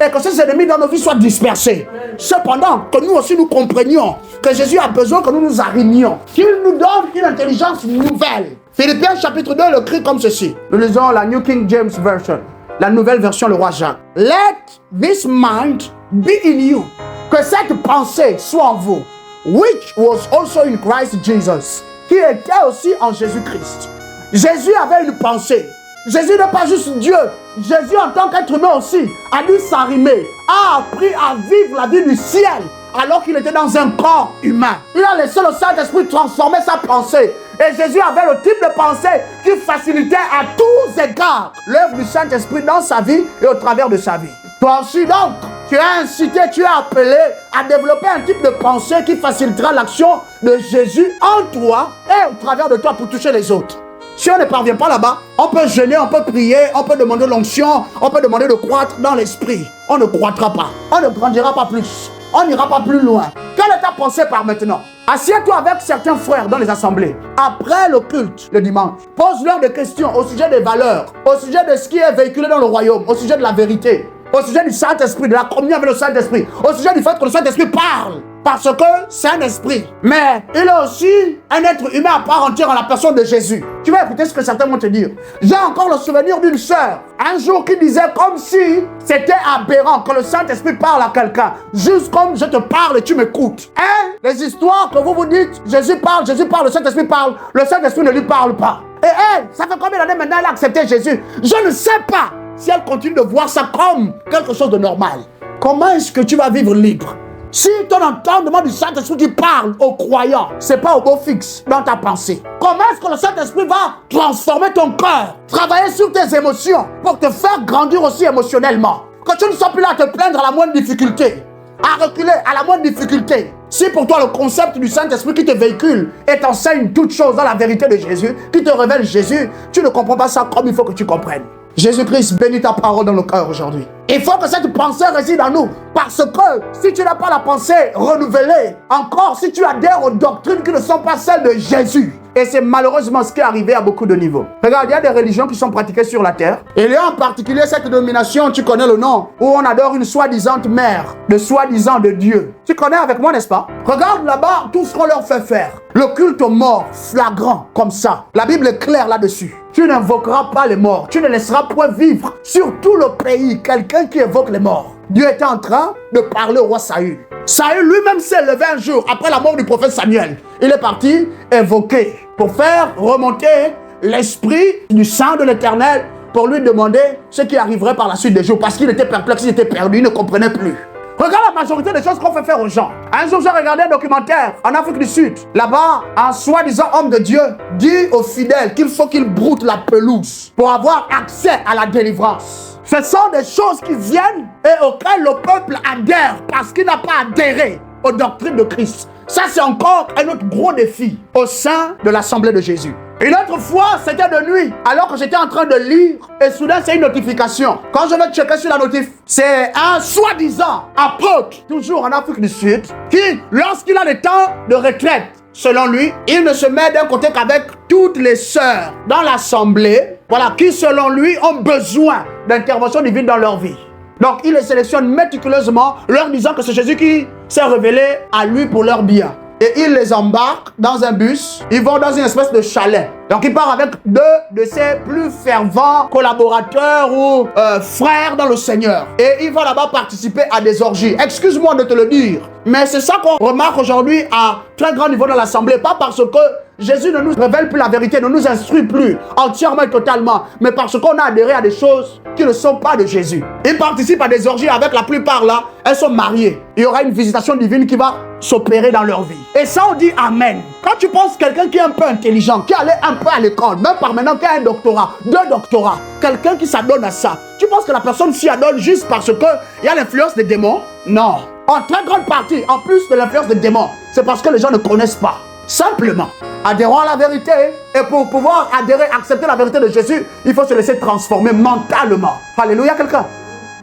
et que ces ennemis dans nos vies soient dispersés. Cependant, que nous aussi nous comprenions que Jésus a besoin que nous nous arrimions, qu'il nous donne une intelligence nouvelle. Philippiens chapitre 2 le crie comme ceci. Nous lisons la New King James Version, la nouvelle version le roi Jacques. Let this mind be in you. Que cette pensée soit en vous, which was also in Christ Jesus, qui était aussi en Jésus-Christ. Jésus avait une pensée. Jésus n'est pas juste Dieu. Jésus, en tant qu'être humain aussi, a dû s'arrimer, a appris à vivre la vie du ciel alors qu'il était dans un corps humain. Il a laissé le Saint-Esprit transformer sa pensée. Et Jésus avait le type de pensée qui facilitait à tous égards l'œuvre du Saint-Esprit dans sa vie et au travers de sa vie. Toi aussi donc, tu es incité, tu es appelé à développer un type de pensée qui facilitera l'action de Jésus en toi et au travers de toi pour toucher les autres. Si on ne parvient pas là-bas, on peut jeûner, on peut prier, on peut demander l'onction, on peut demander de croître dans l'esprit. On ne croîtra pas, on ne grandira pas plus, on n'ira pas plus loin. Quelle est ta pensée par maintenant? Assieds-toi avec certains frères dans les assemblées. Après le culte, le dimanche, pose-leur des questions au sujet des valeurs, au sujet de ce qui est véhiculé dans le royaume, au sujet de la vérité, au sujet du Saint-Esprit, de la communion avec le Saint-Esprit, au sujet du fait que le Saint-Esprit parle. Parce que c'est un esprit. Mais il est aussi un être humain à part entière en la personne de Jésus. Tu vas écouter ce que certains vont te dire. J'ai encore le souvenir d'une sœur, un jour qui disait comme si c'était aberrant que le Saint-Esprit parle à quelqu'un. Juste comme je te parle et tu m'écoutes. Hein? Les histoires que vous vous dites, Jésus parle, le Saint-Esprit parle. Le Saint-Esprit ne lui parle pas. Et elle, ça fait combien d'années maintenant elle a accepté Jésus? Je ne sais pas si elle continue de voir ça comme quelque chose de normal. Comment est-ce que tu vas vivre libre? Si ton entendement du Saint-Esprit qui parle aux croyants, c'est pas au beau fixe dans ta pensée. Comment est-ce que le Saint-Esprit va transformer ton cœur, travailler sur tes émotions pour te faire grandir aussi émotionnellement? Que tu ne sois plus là à te plaindre à la moindre difficulté, à reculer à la moindre difficulté. Si pour toi le concept du Saint-Esprit qui te véhicule et t'enseigne toutes choses dans la vérité de Jésus, qui te révèle Jésus, tu ne comprends pas ça comme il faut que tu comprennes. Jésus-Christ, bénis ta parole dans nos cœurs aujourd'hui. Il faut que cette pensée réside en nous. Parce que si tu n'as pas la pensée renouvelée, encore si tu adhères aux doctrines qui ne sont pas celles de Jésus, et c'est malheureusement ce qui est arrivé à beaucoup de niveaux. Regarde, il y a des religions qui sont pratiquées sur la terre. Et il y a en particulier cette dénomination, tu connais le nom, où on adore une soi-disant mère, de soi-disant de Dieu. Tu connais avec moi, n'est-ce pas? Regarde là-bas tout ce qu'on leur fait faire. Le culte aux morts, flagrant, comme ça. La Bible est claire là-dessus. Tu n'invoqueras pas les morts. Tu ne laisseras point vivre sur tout le pays quelqu'un qui évoque les morts. Dieu était en train de parler au roi Saül. Saül lui-même s'est levé un jour après la mort du prophète Samuel. Il est parti évoquer pour faire remonter l'esprit du sang de l'Éternel pour lui demander ce qui arriverait par la suite des jours. Parce qu'il était perplexe, il était perdu, il ne comprenait plus. Regarde la majorité des choses qu'on fait faire aux gens. Un jour, j'ai regardé un documentaire en Afrique du Sud. Là-bas, un soi-disant homme de Dieu dit aux fidèles qu'il faut qu'ils broutent la pelouse pour avoir accès à la délivrance. Ce sont des choses qui viennent et auxquelles le peuple adhère parce qu'il n'a pas adhéré aux doctrines de Christ. Ça, c'est encore un autre gros défi au sein de l'Assemblée de Jésus. Une autre fois, c'était de nuit, alors que j'étais en train de lire, et soudain, c'est une notification. Quand je vais checker sur la notif, c'est un soi-disant apôtre, toujours en Afrique du Sud, qui, lorsqu'il a le temps de retraite, selon lui, il ne se met d'un côté qu'avec toutes les sœurs dans l'Assemblée, voilà, qui, selon lui, ont besoin d'intervention divine dans leur vie. Donc, il les sélectionne méticuleusement, leur disant que c'est Jésus qui s'est révélé à lui pour leur bien. Et il les embarque dans un bus. Ils vont dans une espèce de chalet. Donc il part avec 2 de ses plus fervents collaborateurs ou frères dans le Seigneur. Et il va là-bas participer à des orgies. Excuse-moi de te le dire, mais c'est ça qu'on remarque aujourd'hui à très grand niveau dans l'Assemblée. Pas parce que Jésus ne nous révèle plus la vérité, ne nous instruit plus entièrement et totalement, mais parce qu'on a adhéré à des choses qui ne sont pas de Jésus. Ils participent à des orgies avec la plupart là. Elles sont mariées. Il y aura une visitation divine qui va s'opérer dans leur vie. Et ça, on dit Amen. Quand tu penses quelqu'un qui est un peu intelligent, qui allait un peu à l'école, même par maintenant qui a un doctorat, 2 doctorats, quelqu'un qui s'adonne à ça, tu penses que la personne s'y adonne juste parce qu'il y a l'influence des démons? Non. En très grande partie, en plus de l'influence des démons, c'est parce que les gens ne connaissent pas. Simplement, adhérons à la vérité. Et pour pouvoir adhérer, accepter la vérité de Jésus, il faut se laisser transformer mentalement. Alléluia, quelqu'un.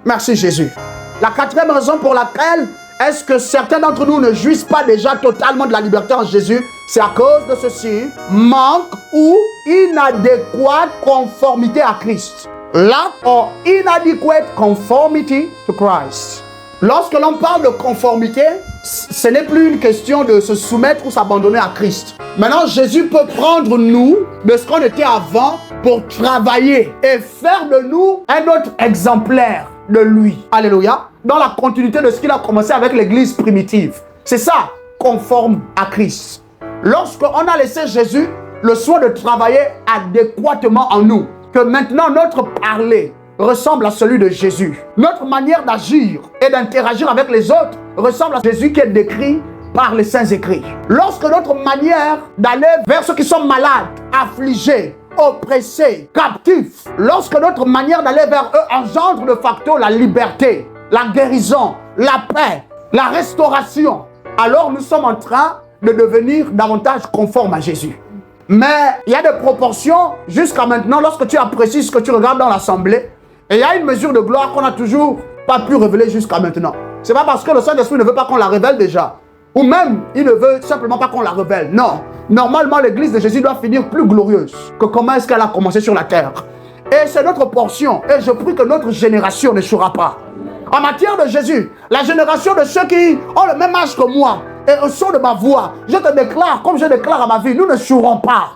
Merci Jésus. La 4e raison pour laquelle est-ce que certains d'entre nous ne jouissent pas déjà totalement de la liberté en Jésus, c'est à cause de ceci: manque ou inadéquate conformité à Christ. Lack or inadequate conformity to Christ. Lorsque l'on parle de conformité, ce n'est plus une question de se soumettre ou s'abandonner à Christ. Maintenant, Jésus peut prendre nous de ce qu'on était avant pour travailler et faire de nous un autre exemplaire de lui. Alléluia. Dans la continuité de ce qu'il a commencé avec l'église primitive. C'est ça, conforme à Christ. Lorsqu'on a laissé Jésus le soin de travailler adéquatement en nous, que maintenant notre parler ressemble à celui de Jésus. Notre manière d'agir et d'interagir avec les autres ressemble à Jésus qui est décrit par les Saints Écrits. Lorsque notre manière d'aller vers ceux qui sont malades, affligés, oppressés, captifs, lorsque notre manière d'aller vers eux engendre de facto la liberté, la guérison, la paix, la restauration, alors nous sommes en train de devenir davantage conformes à Jésus. Mais il y a des proportions jusqu'à maintenant, lorsque tu apprécies ce que tu regardes dans l'assemblée, et il y a une mesure de gloire qu'on n'a toujours pas pu révéler jusqu'à maintenant. C'est pas parce que le Saint-Esprit ne veut pas qu'on la révèle déjà, ou même il ne veut simplement pas qu'on la révèle. Non, normalement l'église de Jésus doit finir plus glorieuse que comment est-ce qu'elle a commencé sur la terre. Et c'est notre portion, et je prie que notre génération ne n'échouera pas. En matière de Jésus, la génération de ceux qui ont le même âge que moi, et au son de ma voix, je te déclare, comme je déclare à ma vie, nous ne n'échouerons pas.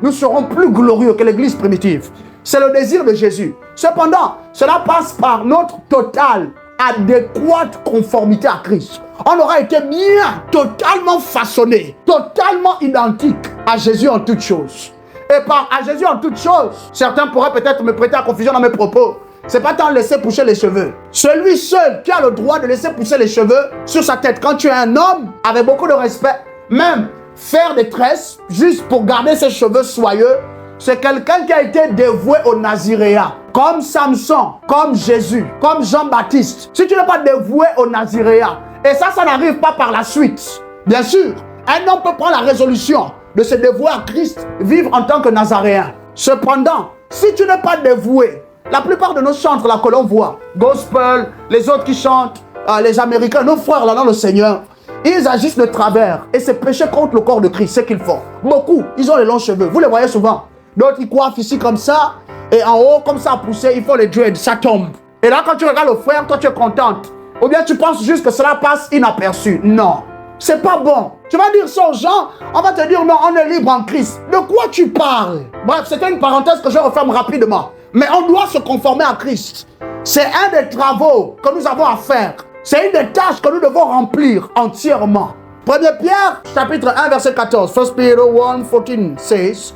Nous serons plus glorieux que l'église primitive. C'est le désir de Jésus. Cependant, cela passe par notre totale, adéquate conformité à Christ. On aura été bien, totalement façonné, totalement identique à Jésus en toutes choses. Et par à Jésus en toutes choses, certains pourraient peut-être me prêter à confusion dans mes propos. C'est pas tant laisser pousser les cheveux. Celui seul qui a le droit de laisser pousser les cheveux sur sa tête, quand tu es un homme, avec beaucoup de respect, même faire des tresses juste pour garder ses cheveux soyeux, c'est quelqu'un qui a été dévoué au naziréat. Comme Samson, comme Jésus, comme Jean-Baptiste. Si tu n'es pas dévoué au naziréat, et ça n'arrive pas par la suite. Bien sûr, un homme peut prendre la résolution de se dévouer à Christ, vivre en tant que nazaréen. Cependant, si tu n'es pas dévoué, la plupart de nos chantres là que l'on voit, gospel, les autres qui chantent, les Américains, nos frères là dans le Seigneur, ils agissent de travers et c'est péché contre le corps de Christ, ce qu'ils font. Beaucoup, ils ont les longs cheveux, vous les voyez souvent. D'autres, ils coiffent ici comme ça, et en haut, comme ça, poussé, il faut les dreads, ça tombe. Et là, quand tu regardes le frère, toi, tu es contente. Ou bien tu penses juste que cela passe inaperçu. Non, c'est pas bon. Tu vas dire ça aux gens, on va te dire non, on est libre en Christ. De quoi tu parles? Bref, c'était une parenthèse que je referme rapidement. Mais on doit se conformer à Christ. C'est un des travaux que nous avons à faire. C'est une des tâches que nous devons remplir entièrement. 1 Pierre, chapitre 1, verset 14. 1 Peter 1, 14 says,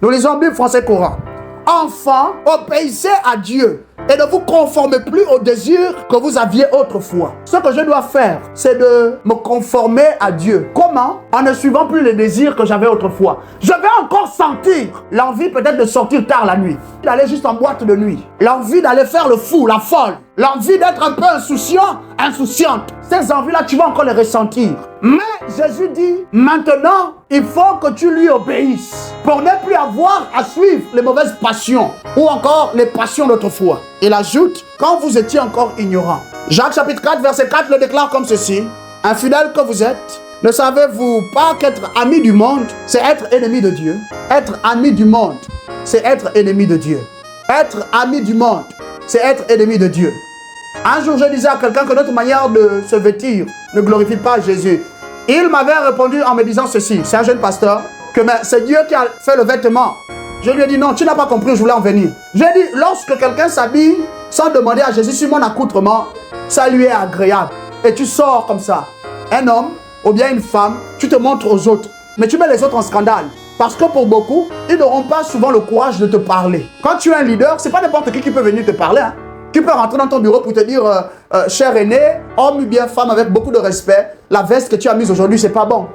nous lisons Bible français courant. enfants, obéissez à Dieu et ne vous conformez plus aux désirs que vous aviez autrefois. Ce que je dois faire, c'est de me conformer à Dieu. Comment? En ne suivant plus les désirs que j'avais autrefois. Je vais encore sentir l'envie peut-être de sortir tard la nuit, d'aller juste en boîte de nuit, l'envie d'aller faire le fou, la folle, l'envie d'être un peu insouciant, insouciante. Ces envies-là, tu vas encore les ressentir. Mais Jésus dit, maintenant, il faut que tu lui obéisses pour ne plus avoir à suivre les mauvaises passions ou encore les passions d'autrefois. Il ajoute, quand vous étiez encore ignorants. Jacques chapitre 4, verset 4 le déclare comme ceci. Infidèles que vous êtes, ne savez-vous pas qu'être ami du monde, c'est être ennemi de Dieu? Être ami du monde, c'est être ennemi de Dieu. Être ami du monde, c'est être ennemi de Dieu. Un jour, je disais à quelqu'un que notre manière de se vêtir ne glorifie pas Jésus. Il m'avait répondu en me disant ceci, c'est un jeune pasteur, que c'est Dieu qui a fait le vêtement. Je lui ai dit non, tu n'as pas compris, je voulais en venir. J'ai dit, lorsque quelqu'un s'habille sans demander à Jésus sur mon accoutrement, ça lui est agréable. Et tu sors comme ça. Un homme ou bien une femme, tu te montres aux autres. Mais tu mets les autres en scandale. Parce que pour beaucoup, ils n'auront pas souvent le courage de te parler. Quand tu es un leader, c'est pas n'importe qui peut venir te parler. Hein. Tu peux rentrer dans ton bureau pour te dire, cher aîné, homme ou bien femme avec beaucoup de respect, la veste que tu as mise aujourd'hui, c'est pas bon.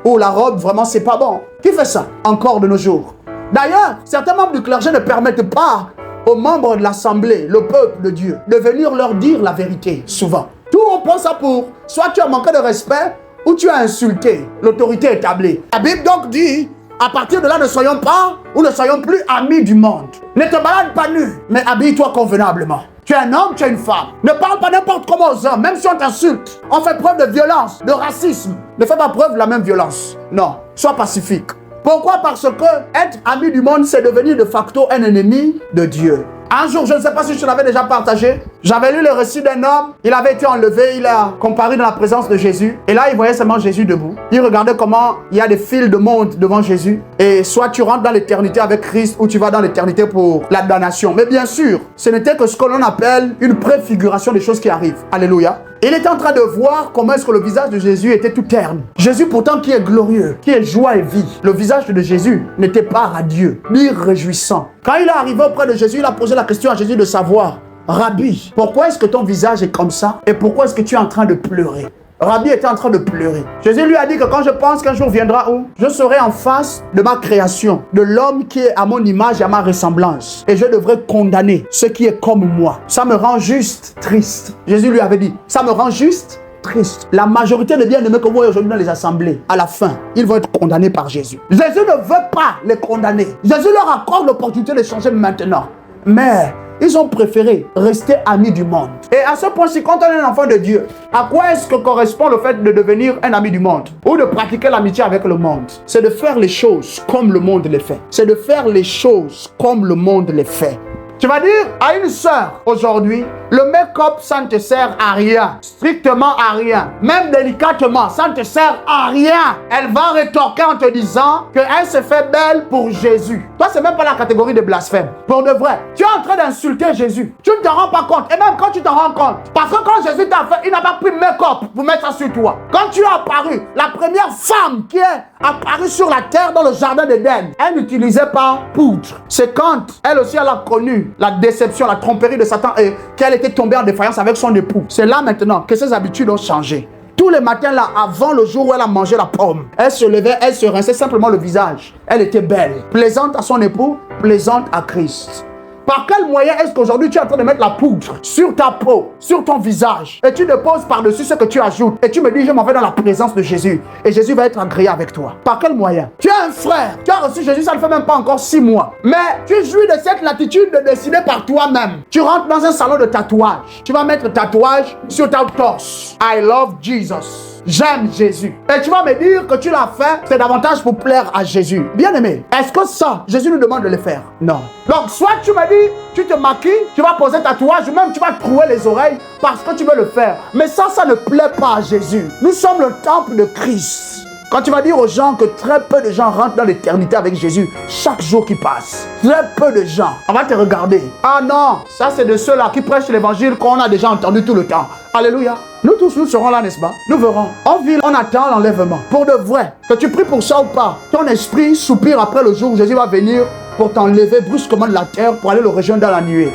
Ou la robe, vraiment, c'est pas bon. Qui fait ça encore de nos jours? D'ailleurs, certains membres du clergé ne permettent pas aux membres de l'assemblée, le peuple de Dieu, de venir leur dire la vérité, souvent. Tout on prend ça pour, soit tu as manqué de respect, ou tu as insulté l'autorité établie. La Bible donc dit, à partir de là, ne soyons pas, ou ne soyons plus amis du monde. Ne te balade pas nu, mais habille-toi convenablement. Tu es un homme, tu es une femme. Ne parle pas n'importe comment aux hommes, même si on t'insulte. On fait preuve de violence, de racisme. Ne fais pas preuve de la même violence. Non, sois pacifique. Pourquoi? Parce que être ami du monde, c'est devenir de facto un ennemi de Dieu. Un jour, je ne sais pas si je te l'avais déjà partagé, j'avais lu le récit d'un homme, il avait été enlevé, il a comparé dans la présence de Jésus, et là il voyait seulement Jésus debout. Il regardait comment il y a des fils de monde devant Jésus, et soit tu rentres dans l'éternité avec Christ, ou tu vas dans l'éternité pour la damnation. Mais bien sûr, ce n'était que ce que l'on appelle une préfiguration des choses qui arrivent. Alléluia. Il était en train de voir comment est-ce que le visage de Jésus était tout terne. Jésus pourtant qui est glorieux, qui est joie et vie. Le visage de Jésus n'était pas radieux, ni réjouissant. Quand il est arrivé auprès de Jésus, il a posé la question à Jésus de savoir, Rabbi, pourquoi est-ce que ton visage est comme ça et pourquoi est-ce que tu es en train de pleurer? Rabbi était en train de pleurer. Jésus lui a dit que quand je pense qu'un jour viendra où je serai en face de ma création, de l'homme qui est à mon image et à ma ressemblance. Et je devrais condamner ce qui est comme moi. Ça me rend juste triste. Jésus lui avait dit, ça me rend juste triste. La majorité des bien-aimés que vous voyez aujourd'hui dans les assemblées, à la fin, ils vont être condamnés par Jésus. Jésus ne veut pas les condamner. Jésus leur accorde l'opportunité de changer maintenant. Mais ils ont préféré rester amis du monde. Et à ce point-ci, quand on est un enfant de Dieu, à quoi est-ce que correspond le fait de devenir un ami du monde ou de pratiquer l'amitié avec le monde? C'est de faire les choses comme le monde les fait. C'est de faire les choses comme le monde les fait. Tu vas dire à une sœur aujourd'hui, le make-up, ça ne te sert à rien. Strictement à rien. Même délicatement, ça ne te sert à rien. Elle va rétorquer en te disant qu'elle se fait belle pour Jésus. Toi, c'est même pas la catégorie de blasphème. Pour de vrai, tu es en train d'insulter Jésus. Tu ne t'en rends pas compte. Et même quand tu t'en rends compte, parce que quand Jésus t'a fait, il n'a pas pris make-up pour mettre ça sur toi. Quand tu es apparu, la première femme qui est apparue sur la terre dans le jardin d'Éden, elle n'utilisait pas poudre. C'est quand elle aussi elle a connu la déception, la tromperie de Satan et qu'elle était tombée en défaillance avec son époux. C'est là maintenant que ses habitudes ont changé. Tous les matins là, avant le jour où elle a mangé la pomme, elle se levait, elle se rinçait simplement le visage. Elle était belle, plaisante à son époux, plaisante à Christ. Par quel moyen est-ce qu'aujourd'hui tu es en train de mettre la poudre sur ta peau, sur ton visage, et tu déposes par-dessus ce que tu ajoutes, et tu me dis je m'en vais dans la présence de Jésus, et Jésus va être agréé avec toi? Par quel moyen? Tu as un frère, tu as reçu Jésus, ça ne fait même pas encore 6 mois, mais tu jouis de cette latitude de décider par toi-même. Tu rentres dans un salon de tatouage, tu vas mettre tatouage sur ta torse. I love Jesus. J'aime Jésus. Et tu vas me dire que tu l'as fait, c'est davantage pour plaire à Jésus. Bien aimé, est-ce que ça, Jésus nous demande de le faire? Non. Donc, soit tu me dis, tu te maquilles, tu vas poser tatouage, ou même tu vas trouer les oreilles parce que tu veux le faire. Mais ça ne plaît pas à Jésus. Nous sommes le temple de Christ. Quand tu vas dire aux gens que très peu de gens rentrent dans l'éternité avec Jésus, chaque jour qui passe, très peu de gens, on va te regarder. Ah non, ça c'est de ceux-là qui prêchent l'évangile qu'on a déjà entendu tout le temps. Alléluia. Nous tous, nous serons là, n'est-ce pas? Nous verrons. En ville, on attend l'enlèvement. Pour de vrai, que tu pries pour ça ou pas, ton esprit soupire après le jour où Jésus va venir pour t'enlever brusquement de la terre pour aller le rejoindre dans la nuée.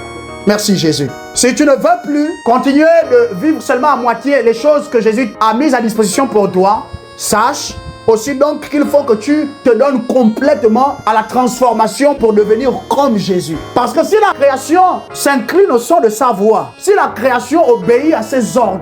Merci Jésus. Si tu ne veux plus continuer de vivre seulement à moitié les choses que Jésus a mises à disposition pour toi, sache aussi donc qu'il faut que tu te donnes complètement à la transformation pour devenir comme Jésus. Parce que si la création s'incline au son de sa voix, si la création obéit à ses ordres,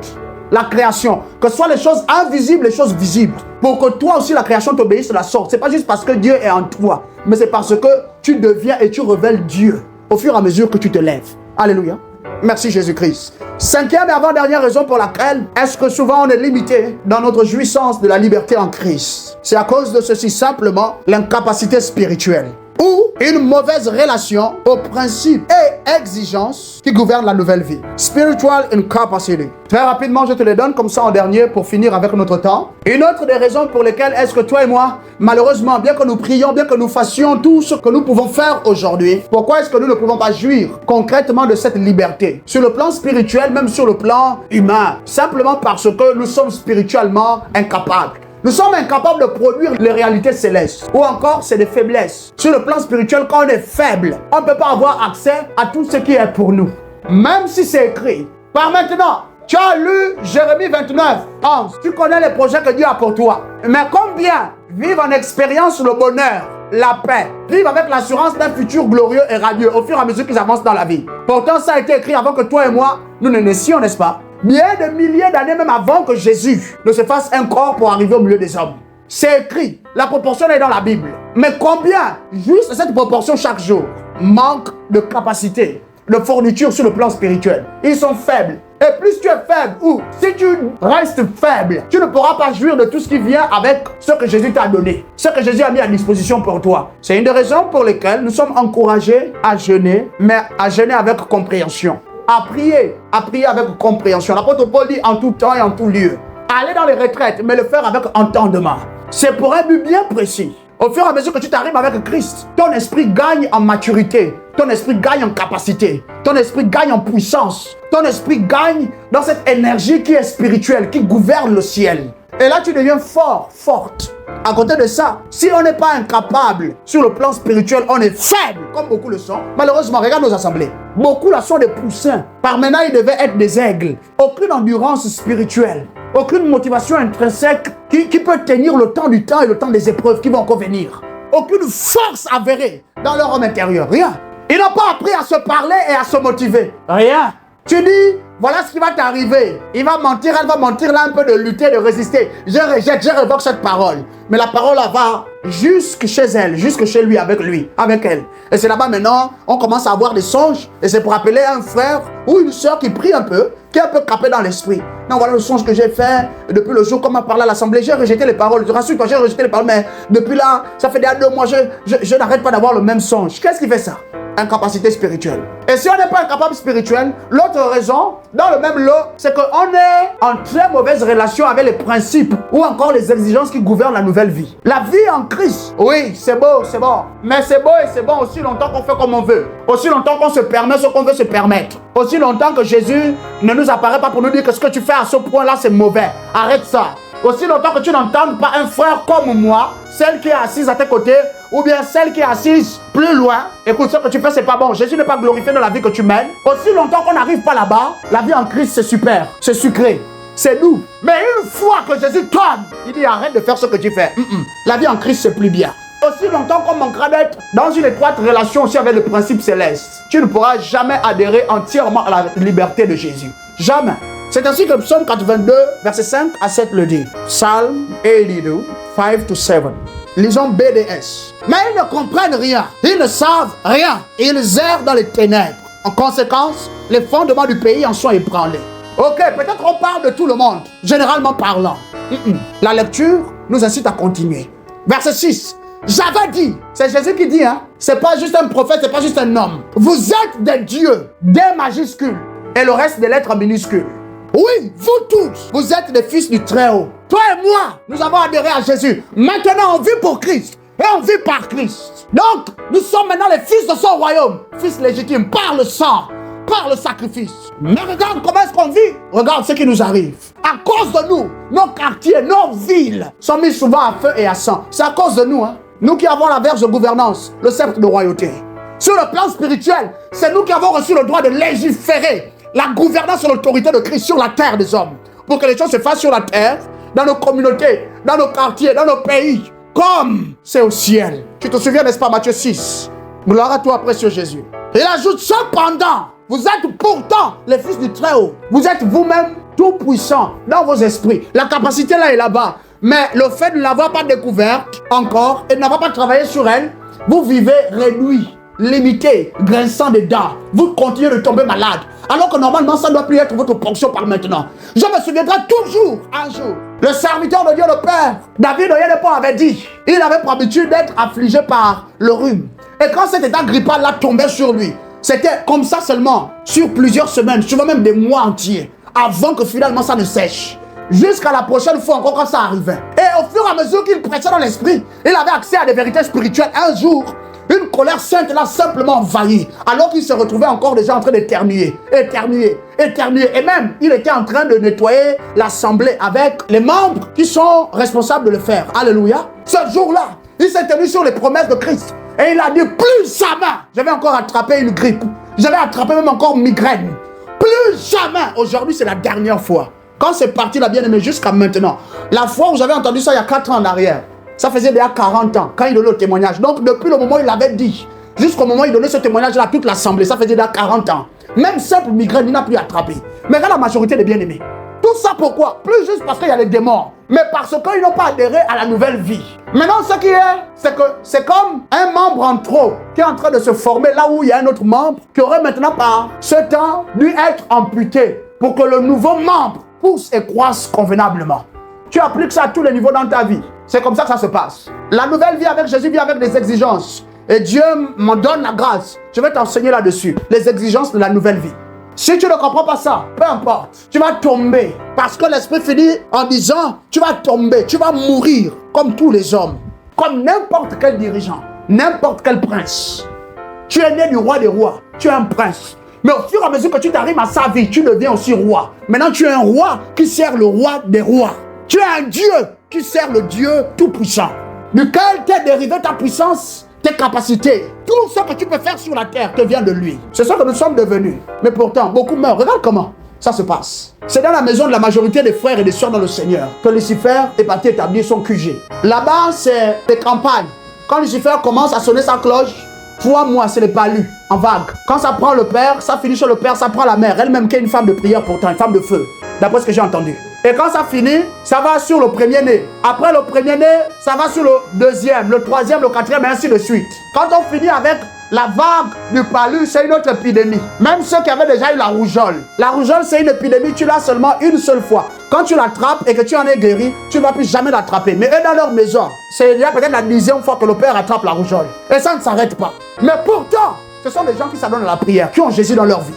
la création, que ce soit les choses invisibles, les choses visibles, pour que toi aussi la création t'obéisse de la sorte, c'est pas juste parce que Dieu est en toi, mais c'est parce que tu deviens et tu révèles Dieu au fur et à mesure que tu te lèves. Alléluia. Merci Jésus-Christ. Cinquième et avant-dernière raison pour laquelle est-ce que souvent on est limité dans notre jouissance de la liberté en Christ. C'est à cause de ceci simplement, l'incapacité spirituelle ou une mauvaise relation aux principes et exigences qui gouvernent la nouvelle vie. Spiritual incapacity. Très rapidement, je te les donne comme ça en dernier pour finir avec notre temps. Une autre des raisons pour lesquelles est-ce que toi et moi, malheureusement, bien que nous prions, bien que nous fassions tout ce que nous pouvons faire aujourd'hui, pourquoi est-ce que nous ne pouvons pas jouir concrètement de cette liberté? Sur le plan spirituel, même sur le plan humain. Simplement parce que nous sommes spirituellement incapables. Nous sommes incapables de produire les réalités célestes. Ou encore, c'est des faiblesses. Sur le plan spirituel, quand on est faible, on ne peut pas avoir accès à tout ce qui est pour nous. Même si c'est écrit. Par maintenant, tu as lu Jérémie 29, 11. Tu connais les projets que Dieu a pour toi. Mais combien vivent en expérience le bonheur, la paix, vivent avec l'assurance d'un futur glorieux et radieux au fur et à mesure qu'ils avancent dans la vie. Pourtant, ça a été écrit avant que toi et moi, nous ne naissions, n'est-ce pas? Bien de milliers d'années même avant que Jésus ne se fasse un corps pour arriver au milieu des hommes. C'est écrit, la proportion est dans la Bible. Mais combien, juste cette proportion chaque jour, manque de capacité, de fourniture sur le plan spirituel. Ils sont faibles. Et plus tu es faible, ou si tu restes faible, tu ne pourras pas jouir de tout ce qui vient avec ce que Jésus t'a donné, ce que Jésus a mis à disposition pour toi. C'est une des raisons pour lesquelles nous sommes encouragés à jeûner, mais à jeûner avec compréhension. À prier avec compréhension. L'apôtre Paul dit en tout temps et en tout lieu. Aller dans les retraites, mais le faire avec entendement. C'est pour un but bien précis. Au fur et à mesure que tu t'arrives avec Christ, ton esprit gagne en maturité, ton esprit gagne en capacité, ton esprit gagne en puissance, ton esprit gagne dans cette énergie qui est spirituelle, qui gouverne le ciel. Et là, tu deviens fort, forte. À côté de ça, si on n'est pas incapable sur le plan spirituel, on est faible, comme beaucoup le sont. Malheureusement, regarde nos assemblées. Beaucoup là sont des poussins. Par maintenant, ils devaient être des aigles. Aucune endurance spirituelle, aucune motivation intrinsèque qui peut tenir le temps du temps et le temps des épreuves qui vont encore venir. Aucune force avérée dans leur homme intérieur. Rien. Ils n'ont pas appris à se parler et à se motiver. Rien. Tu dis, voilà ce qui va t'arriver. Il va mentir, elle va mentir, là un peu de lutter, de résister. Je rejette, je révoque cette parole. Mais la parole là va jusque chez elle, jusque chez lui, avec elle. Et c'est là-bas maintenant, on commence à avoir des songes. Et c'est pour appeler un frère ou une soeur qui prie un peu, qui est un peu capé dans l'esprit. Non, voilà le songe que j'ai fait depuis le jour qu'on m'a parlé à l'assemblée. J'ai rejeté les paroles. Rassure-toi, j'ai rejeté les paroles. Mais depuis là, ça fait déjà 2 mois, je n'arrête pas d'avoir le même songe. Qu'est-ce qui fait ça? Incapacité spirituelle. Et si on n'est pas incapable spirituel, l'autre raison, dans le même lot, c'est qu'on est en très mauvaise relation avec les principes ou encore les exigences qui gouvernent la nouvelle vie. La vie en Christ, oui, c'est beau, c'est bon. Mais c'est beau et c'est bon aussi longtemps qu'on fait comme on veut. Aussi longtemps qu'on se permet ce qu'on veut se permettre. Aussi longtemps que Jésus ne nous apparaît pas pour nous dire que ce que tu fais à ce point-là, c'est mauvais. Arrête ça. Aussi longtemps que tu n'entends pas un frère comme moi, celle qui est assise à tes côtés, ou bien celle qui est assise plus loin, écoute, ce que tu fais, c'est pas bon. Jésus n'est pas glorifié dans la vie que tu mènes. Aussi longtemps qu'on n'arrive pas là-bas, la vie en Christ, c'est super, c'est sucré, c'est doux. Mais une fois que Jésus tombe, il dit arrête de faire ce que tu fais. La vie en Christ, c'est plus bien. Aussi longtemps qu'on manquera d'être dans une étroite relation aussi avec le principe céleste, tu ne pourras jamais adhérer entièrement à la liberté de Jésus. Jamais. C'est ainsi que Psaume 82, verset 5 à 7 le dit. Psalm 82, 5 to 7. Lisons BDS. Mais ils ne comprennent rien. Ils ne savent rien. Ils errent dans les ténèbres. En conséquence, les fondements du pays en sont ébranlés. Ok, peut-être on parle de tout le monde, généralement parlant. La lecture nous incite à continuer. Verset 6. J'avais dit, c'est Jésus qui dit, hein. C'est pas juste un prophète, c'est pas juste un homme. Vous êtes des dieux, des majuscules, et le reste des lettres minuscules. Oui, vous tous, vous êtes des fils du Très-Haut. Toi et moi, nous avons adhéré à Jésus. Maintenant, on vit pour Christ. Et on vit par Christ. Donc, nous sommes maintenant les fils de son royaume. Fils légitimes, par le sang, par le sacrifice. Mais regarde comment est-ce qu'on vit. Regarde ce qui nous arrive. À cause de nous, nos quartiers, nos villes sont mis souvent à feu et à sang. C'est à cause de nous, hein. Nous qui avons la verge de gouvernance, le sceptre de royauté. Sur le plan spirituel, c'est nous qui avons reçu le droit de légiférer la gouvernance et l'autorité de Christ sur la terre des hommes. Pour que les choses se fassent sur la terre, dans nos communautés, dans nos quartiers, dans nos pays, comme c'est au ciel. Tu te souviens, n'est-ce pas, Matthieu 6? Gloire à toi, précieux Jésus. Il ajoute, cependant, vous êtes pourtant les fils du Très-Haut. Vous êtes vous-même tout puissant dans vos esprits. La capacité là est là-bas. Mais le fait de ne l'avoir pas découverte encore et de n'avoir pas travaillé sur elle, vous vivez réduit, limité, grinçant des dents. Vous continuez de tomber malade. Alors que normalement, ça ne doit plus être votre portion par maintenant. Je me souviendrai toujours, un jour, le serviteur de Dieu, le Père, David Oyedepo avait dit, il avait pour habitude d'être affligé par le rhume. Et quand cet état grippal là tombait sur lui, c'était comme ça seulement, sur plusieurs semaines, souvent même des mois entiers, avant que finalement ça ne sèche. Jusqu'à la prochaine fois encore quand ça arrivait. Et au fur et à mesure qu'il prêchait dans l'esprit, il avait accès à des vérités spirituelles. Un jour, une colère sainte l'a simplement envahi. Alors qu'il se retrouvait encore déjà en train d'éternuer, éternuer. Et même, il était en train de nettoyer l'assemblée avec les membres qui sont responsables de le faire. Alléluia. Ce jour-là, il s'est tenu sur les promesses de Christ. Et il a dit, plus jamais, je vais encore attraper une grippe. Je vais attraper même encore une migraine. Plus jamais. Aujourd'hui, c'est la dernière fois. Quand c'est parti, la bien-aimée, jusqu'à maintenant. La fois où j'avais entendu ça il y a 4 ans en arrière, ça faisait déjà 40 ans, quand il donnait le témoignage. Donc, depuis le moment où il l'avait dit, jusqu'au moment où il donnait ce témoignage-là à toute l'assemblée, ça faisait déjà 40 ans. Même simple migraine, il n'a plus attrapé. Mais là, la majorité des bien-aimés. Tout ça pourquoi? Plus juste parce qu'il y a les démons, mais parce qu'ils n'ont pas adhéré à la nouvelle vie. Maintenant, ce qui est, c'est que c'est comme un membre en trop qui est en train de se former là où il y a un autre membre qui aurait maintenant par ce temps dû être amputé pour que le nouveau membre pousse et croisse convenablement. Tu appliques ça à tous les niveaux dans ta vie. C'est comme ça que ça se passe. La nouvelle vie avec Jésus vient avec des exigences. Et Dieu m'en donne la grâce. Je vais t'enseigner là-dessus. Les exigences de la nouvelle vie. Si tu ne comprends pas ça, peu importe, tu vas tomber. Parce que l'esprit finit en disant, tu vas tomber, tu vas mourir comme tous les hommes. Comme n'importe quel dirigeant, n'importe quel prince. Tu es né du roi des rois, tu es un prince. Mais au fur et à mesure que tu t'arrives à sa vie, tu deviens aussi roi. Maintenant, tu es un roi qui sert le roi des rois. Tu es un Dieu qui sert le Dieu tout-puissant. Duquel t'est dérivé ta puissance, tes capacités. Tout ce que tu peux faire sur la terre te vient de lui. C'est ce que nous sommes devenus. Mais pourtant, beaucoup meurent. Regarde comment ça se passe. C'est dans la maison de la majorité des frères et des sœurs dans le Seigneur que Lucifer est parti établir son QG. Là-bas, c'est des campagnes. Quand Lucifer commence à sonner sa cloche, 3 mois, c'est les palus, en vague. Quand ça prend le père, ça finit chez le père, ça prend la mère. Elle-même qui est une femme de prière pourtant, une femme de feu. D'après ce que j'ai entendu. Et quand ça finit, ça va sur le premier-né. Après le premier-né, ça va sur le deuxième, le troisième, le quatrième, et ainsi de suite. Quand on finit avec la vague du palu, c'est une autre épidémie. Même ceux qui avaient déjà eu la rougeole. La rougeole, c'est une épidémie, tu l'as seulement une seule fois. Quand tu l'attrapes et que tu en es guéri, tu ne vas plus jamais l'attraper. Mais eux, dans leur maison, c'est déjà peut-être la 10e fois que le père attrape la rougeole. Et ça ne s'arrête pas. Mais pourtant, ce sont des gens qui s'adonnent à la prière, qui ont Jésus dans leur vie.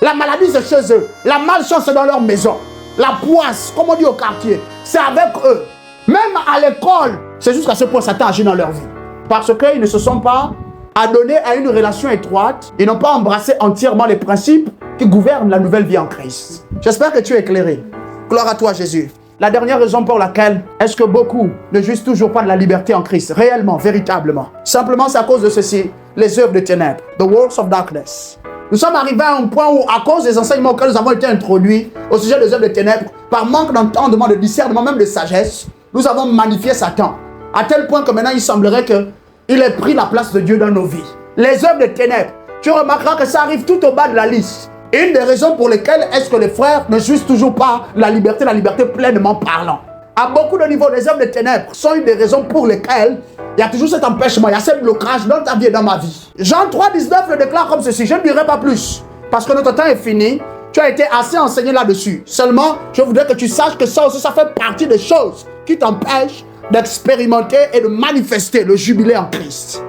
La maladie, c'est chez eux. La malchance, c'est dans leur maison. La poisse, comme on dit au quartier, c'est avec eux. Même à l'école, c'est jusqu'à ce point que Satan agit dans leur vie. Parce qu'ils ne se sont pas adonnés à une relation étroite. Ils n'ont pas embrassé entièrement les principes qui gouvernent la nouvelle vie en Christ. J'espère que tu es éclairé. Gloire à toi, Jésus. La dernière raison pour laquelle est-ce que beaucoup ne jouissent toujours pas de la liberté en Christ, réellement, véritablement. Simplement, c'est à cause de ceci, les œuvres de ténèbres, the works of darkness. Nous sommes arrivés à un point où, à cause des enseignements auxquels nous avons été introduits au sujet des œuvres de ténèbres, par manque d'entendement, de discernement, même de sagesse, nous avons magnifié Satan. À tel point que maintenant, il semblerait qu'il ait pris la place de Dieu dans nos vies. Les œuvres de ténèbres, tu remarqueras que ça arrive tout au bas de la liste. Une des raisons pour lesquelles est-ce que les frères ne jouissent toujours pas la liberté pleinement parlant. À beaucoup de niveaux, les œuvres de ténèbres sont une des raisons pour lesquelles il y a toujours cet empêchement, il y a ce blocage dans ta vie et dans ma vie. Jean 3,19 le déclare comme ceci, je ne dirai pas plus, parce que notre temps est fini, tu as été assez enseigné là-dessus. Seulement, je voudrais que tu saches que ça aussi, ça fait partie des choses qui t'empêchent d'expérimenter et de manifester le jubilé en Christ.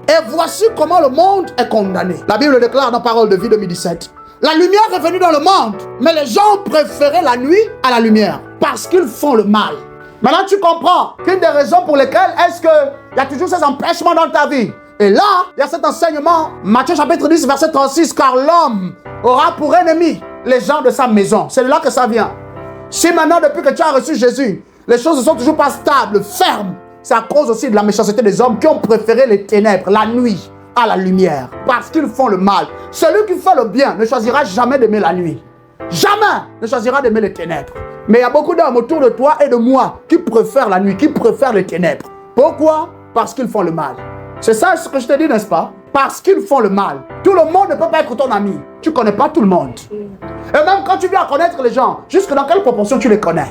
Et voici comment le monde est condamné. La Bible le déclare dans Parole de vie 2017. La lumière est venue dans le monde, mais les gens ont préféré la nuit à la lumière, parce qu'ils font le mal. Maintenant, tu comprends qu'une des raisons pour lesquelles est-ce qu'il y a toujours ces empêchements dans ta vie. Et là, il y a cet enseignement, Matthieu chapitre 10, verset 36, car l'homme aura pour ennemi les gens de sa maison. C'est de là que ça vient. Si maintenant, depuis que tu as reçu Jésus, les choses ne sont toujours pas stables, fermes, c'est à cause aussi de la méchanceté des hommes qui ont préféré les ténèbres, la nuit, à la lumière. Parce qu'ils font le mal. Celui qui fait le bien ne choisira jamais d'aimer la nuit. Jamais ne choisira d'aimer les ténèbres. Mais il y a beaucoup d'hommes autour de toi et de moi qui préfèrent la nuit, qui préfèrent les ténèbres. Pourquoi? Parce qu'ils font le mal. C'est ça ce que je te dis, n'est-ce pas? Parce qu'ils font le mal. Tout le monde ne peut pas être ton ami. Tu ne connais pas tout le monde. Et même quand tu viens connaître les gens, jusque dans quelle proportion tu les connais?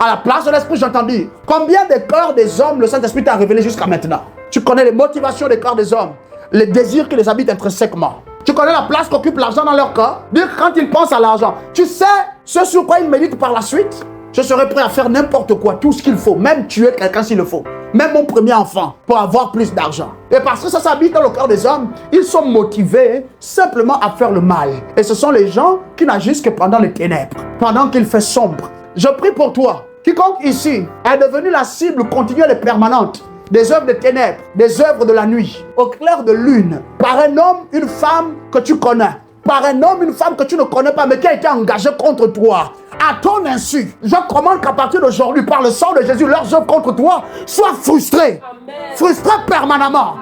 À la place de l'esprit, j'entends dire, combien de cœurs des hommes le Saint-Esprit t'a révélé jusqu'à maintenant? Tu connais les motivations des cœurs des hommes, les désirs qui les habitent intrinsèquement. Tu connais la place qu'occupe l'argent dans leur cœur. Dire quand ils pensent à l'argent, tu sais ce sur quoi ils méditent par la suite? Je serais prêt à faire n'importe quoi, tout ce qu'il faut, même tuer quelqu'un s'il le faut. Même mon premier enfant, pour avoir plus d'argent. Et parce que ça s'habite dans le cœur des hommes, ils sont motivés simplement à faire le mal. Et ce sont les gens qui n'agissent que pendant les ténèbres, pendant qu'il fait sombre. Je prie pour toi. Quiconque ici est devenu la cible continuelle et permanente des œuvres de ténèbres, des œuvres de la nuit, au clair de lune, par un homme, une femme que tu connais, par un homme, une femme que tu ne connais pas, mais qui a été engagé contre toi, à ton insu, je commande qu'à partir d'aujourd'hui, par le sang de Jésus, leurs œuvres contre toi soient frustrées. Amen. Frustrées permanemment.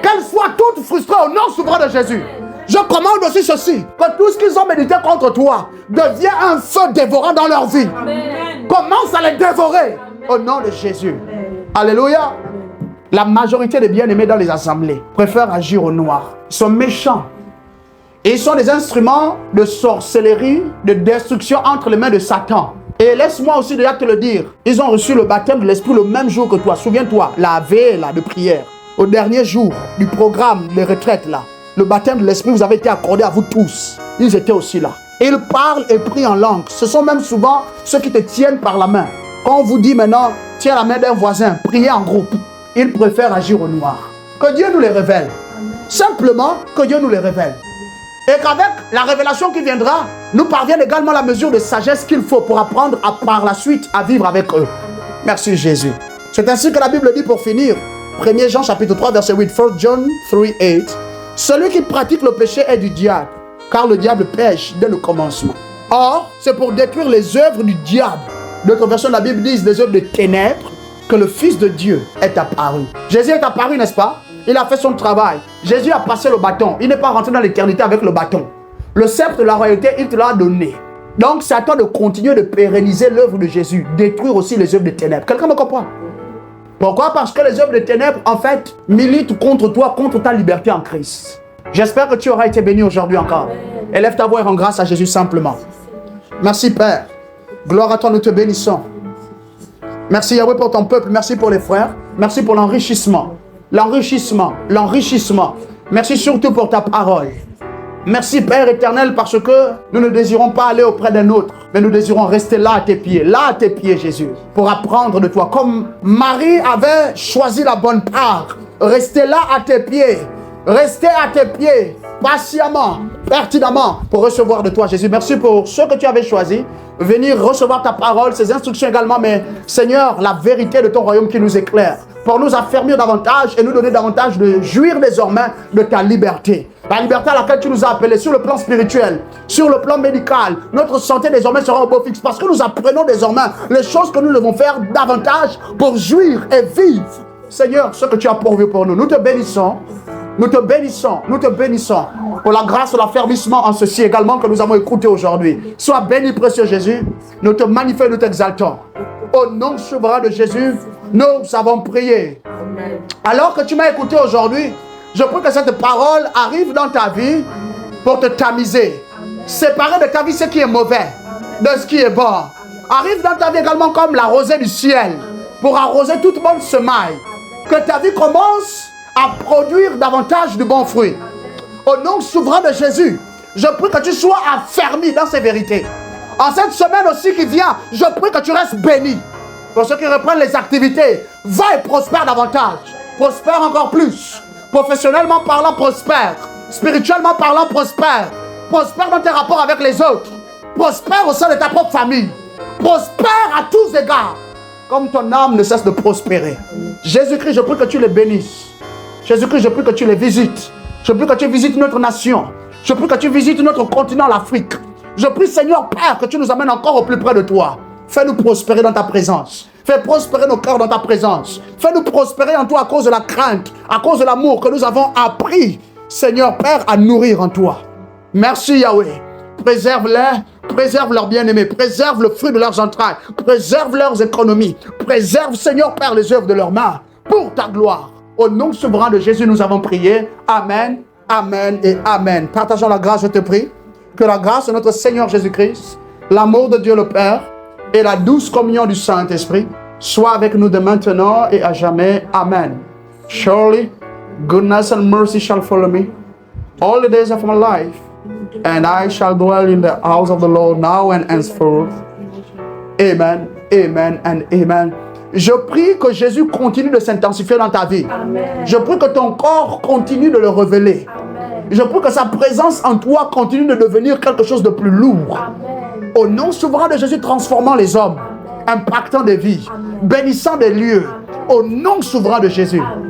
Qu'elles soient toutes frustrées au nom souverain de Jésus. Je commande aussi ceci, que tout ce qu'ils ont médité contre toi devient un feu dévorant dans leur vie. Amen. Commence à les dévorer. Amen. Au nom de Jésus. Amen. Alléluia. La majorité des bien-aimés dans les assemblées préfèrent agir au noir. Ils sont méchants. Et ils sont des instruments de sorcellerie, de destruction entre les mains de Satan. Et laisse-moi aussi déjà te le dire, ils ont reçu le baptême de l'Esprit le même jour que toi. Souviens-toi, la veille là, de prière, au dernier jour du programme de retraite là, le baptême de l'Esprit vous avez été accordé à vous tous. Ils étaient aussi là. Et ils parlent et prient en langue. Ce sont même souvent ceux qui te tiennent par la main. Quand on vous dit maintenant, tiens la main d'un voisin, priez en groupe. Ils préfèrent agir au noir. Que Dieu nous les révèle. Simplement que Dieu nous les révèle. Et qu'avec la révélation qui viendra, nous parvienne également la mesure de sagesse qu'il faut pour apprendre par la suite à vivre avec eux. Merci Jésus. C'est ainsi que la Bible dit pour finir, 1 Jean chapitre 3 verset 8, 1 John 3:8, celui qui pratique le péché est du diable, car le diable pêche dès le commencement. Or, c'est pour détruire les œuvres du diable, d'autres versions de la Bible disent les œuvres de ténèbres, que le Fils de Dieu est apparu. Jésus est apparu, n'est-ce pas? Il a fait son travail. Jésus a passé le bâton. Il n'est pas rentré dans l'éternité avec le bâton. Le sceptre de la royauté, il te l'a donné. Donc, c'est à toi de continuer de pérenniser l'œuvre de Jésus. Détruire aussi les œuvres de ténèbres. Quelqu'un me comprend? Pourquoi? Parce que les œuvres de ténèbres, en fait, militent contre toi, contre ta liberté en Christ. J'espère que tu auras été béni aujourd'hui encore. Élève ta voix et rends grâce à Jésus simplement. Merci Père. Gloire à toi, nous te bénissons. Merci Yahweh pour ton peuple. Merci pour les frères. Merci pour l'enrichissement. L'enrichissement, l'enrichissement. Merci surtout pour ta parole. Merci Père éternel parce que nous ne désirons pas aller auprès d'un autre, mais nous désirons rester là à tes pieds Jésus, pour apprendre de toi. Comme Marie avait choisi la bonne part, rester là à tes pieds, rester à tes pieds, patiemment, pertinemment, pour recevoir de toi Jésus. Merci pour ce que tu avais choisi, venir recevoir ta parole, ces instructions également, mais Seigneur, la vérité de ton royaume qui nous éclaire, pour nous affermir davantage et nous donner davantage de jouir désormais de ta liberté. La liberté à laquelle tu nous as appelés sur le plan spirituel, sur le plan médical. Notre santé désormais sera au beau fixe parce que nous apprenons désormais les choses que nous devons faire davantage pour jouir et vivre. Seigneur, ce que tu as pourvu pour nous. Nous te bénissons. Nous te bénissons, nous te bénissons pour la grâce et l'affermissement en ceci également que nous avons écouté aujourd'hui. Sois béni, précieux Jésus. Nous te magnifions, nous t'exaltons. Au nom souverain de Jésus, nous avons prié. Alors que tu m'as écouté aujourd'hui, je prie que cette parole arrive dans ta vie pour te tamiser. Séparer de ta vie ce qui est mauvais de ce qui est bon. Arrive dans ta vie également comme la rosée du ciel pour arroser toute bonne semaille. Que ta vie commence à produire davantage de bons fruits. Au nom souverain de Jésus, je prie que tu sois affermi dans ces vérités. En cette semaine aussi qui vient, je prie que tu restes béni. Pour ceux qui reprennent les activités, va et prospère davantage. Prospère encore plus. Professionnellement parlant, prospère. Spirituellement parlant, prospère. Prospère dans tes rapports avec les autres. Prospère au sein de ta propre famille. Prospère à tous égards. Comme ton âme ne cesse de prospérer. Jésus-Christ, je prie que tu les bénisses. Jésus-Christ, je prie que tu les visites. Je prie que tu visites notre nation. Je prie que tu visites notre continent, l'Afrique. Je prie, Seigneur Père, que tu nous amènes encore au plus près de toi. Fais-nous prospérer dans ta présence. Fais prospérer nos cœurs dans ta présence. Fais-nous prospérer en toi à cause de la crainte, à cause de l'amour que nous avons appris, Seigneur Père, à nourrir en toi. Merci Yahweh. Préserve-les, préserve leurs bien-aimés, préserve le fruit de leurs entrailles, préserve leurs économies, préserve, Seigneur Père, les œuvres de leurs mains, pour ta gloire. Au nom souverain de Jésus, nous avons prié. Amen, amen et amen. Partageons la grâce, je te prie. Que la grâce de notre Seigneur Jésus-Christ, l'amour de Dieu le Père et la douce communion du Saint-Esprit soient avec nous de maintenant et à jamais. Amen. Surely, goodness and mercy shall follow me all the days of my life, and I shall dwell in the house of the Lord now and henceforth. Amen, amen and amen. Je prie que Jésus continue de s'intensifier dans ta vie. Amen. Je prie que ton corps continue de le révéler. Amen. Je prie que sa présence en toi continue de devenir quelque chose de plus lourd. Amen. Au nom souverain de Jésus, transformant les hommes, amen, impactant des vies, amen, bénissant des lieux. Amen. Au nom souverain de Jésus. Amen.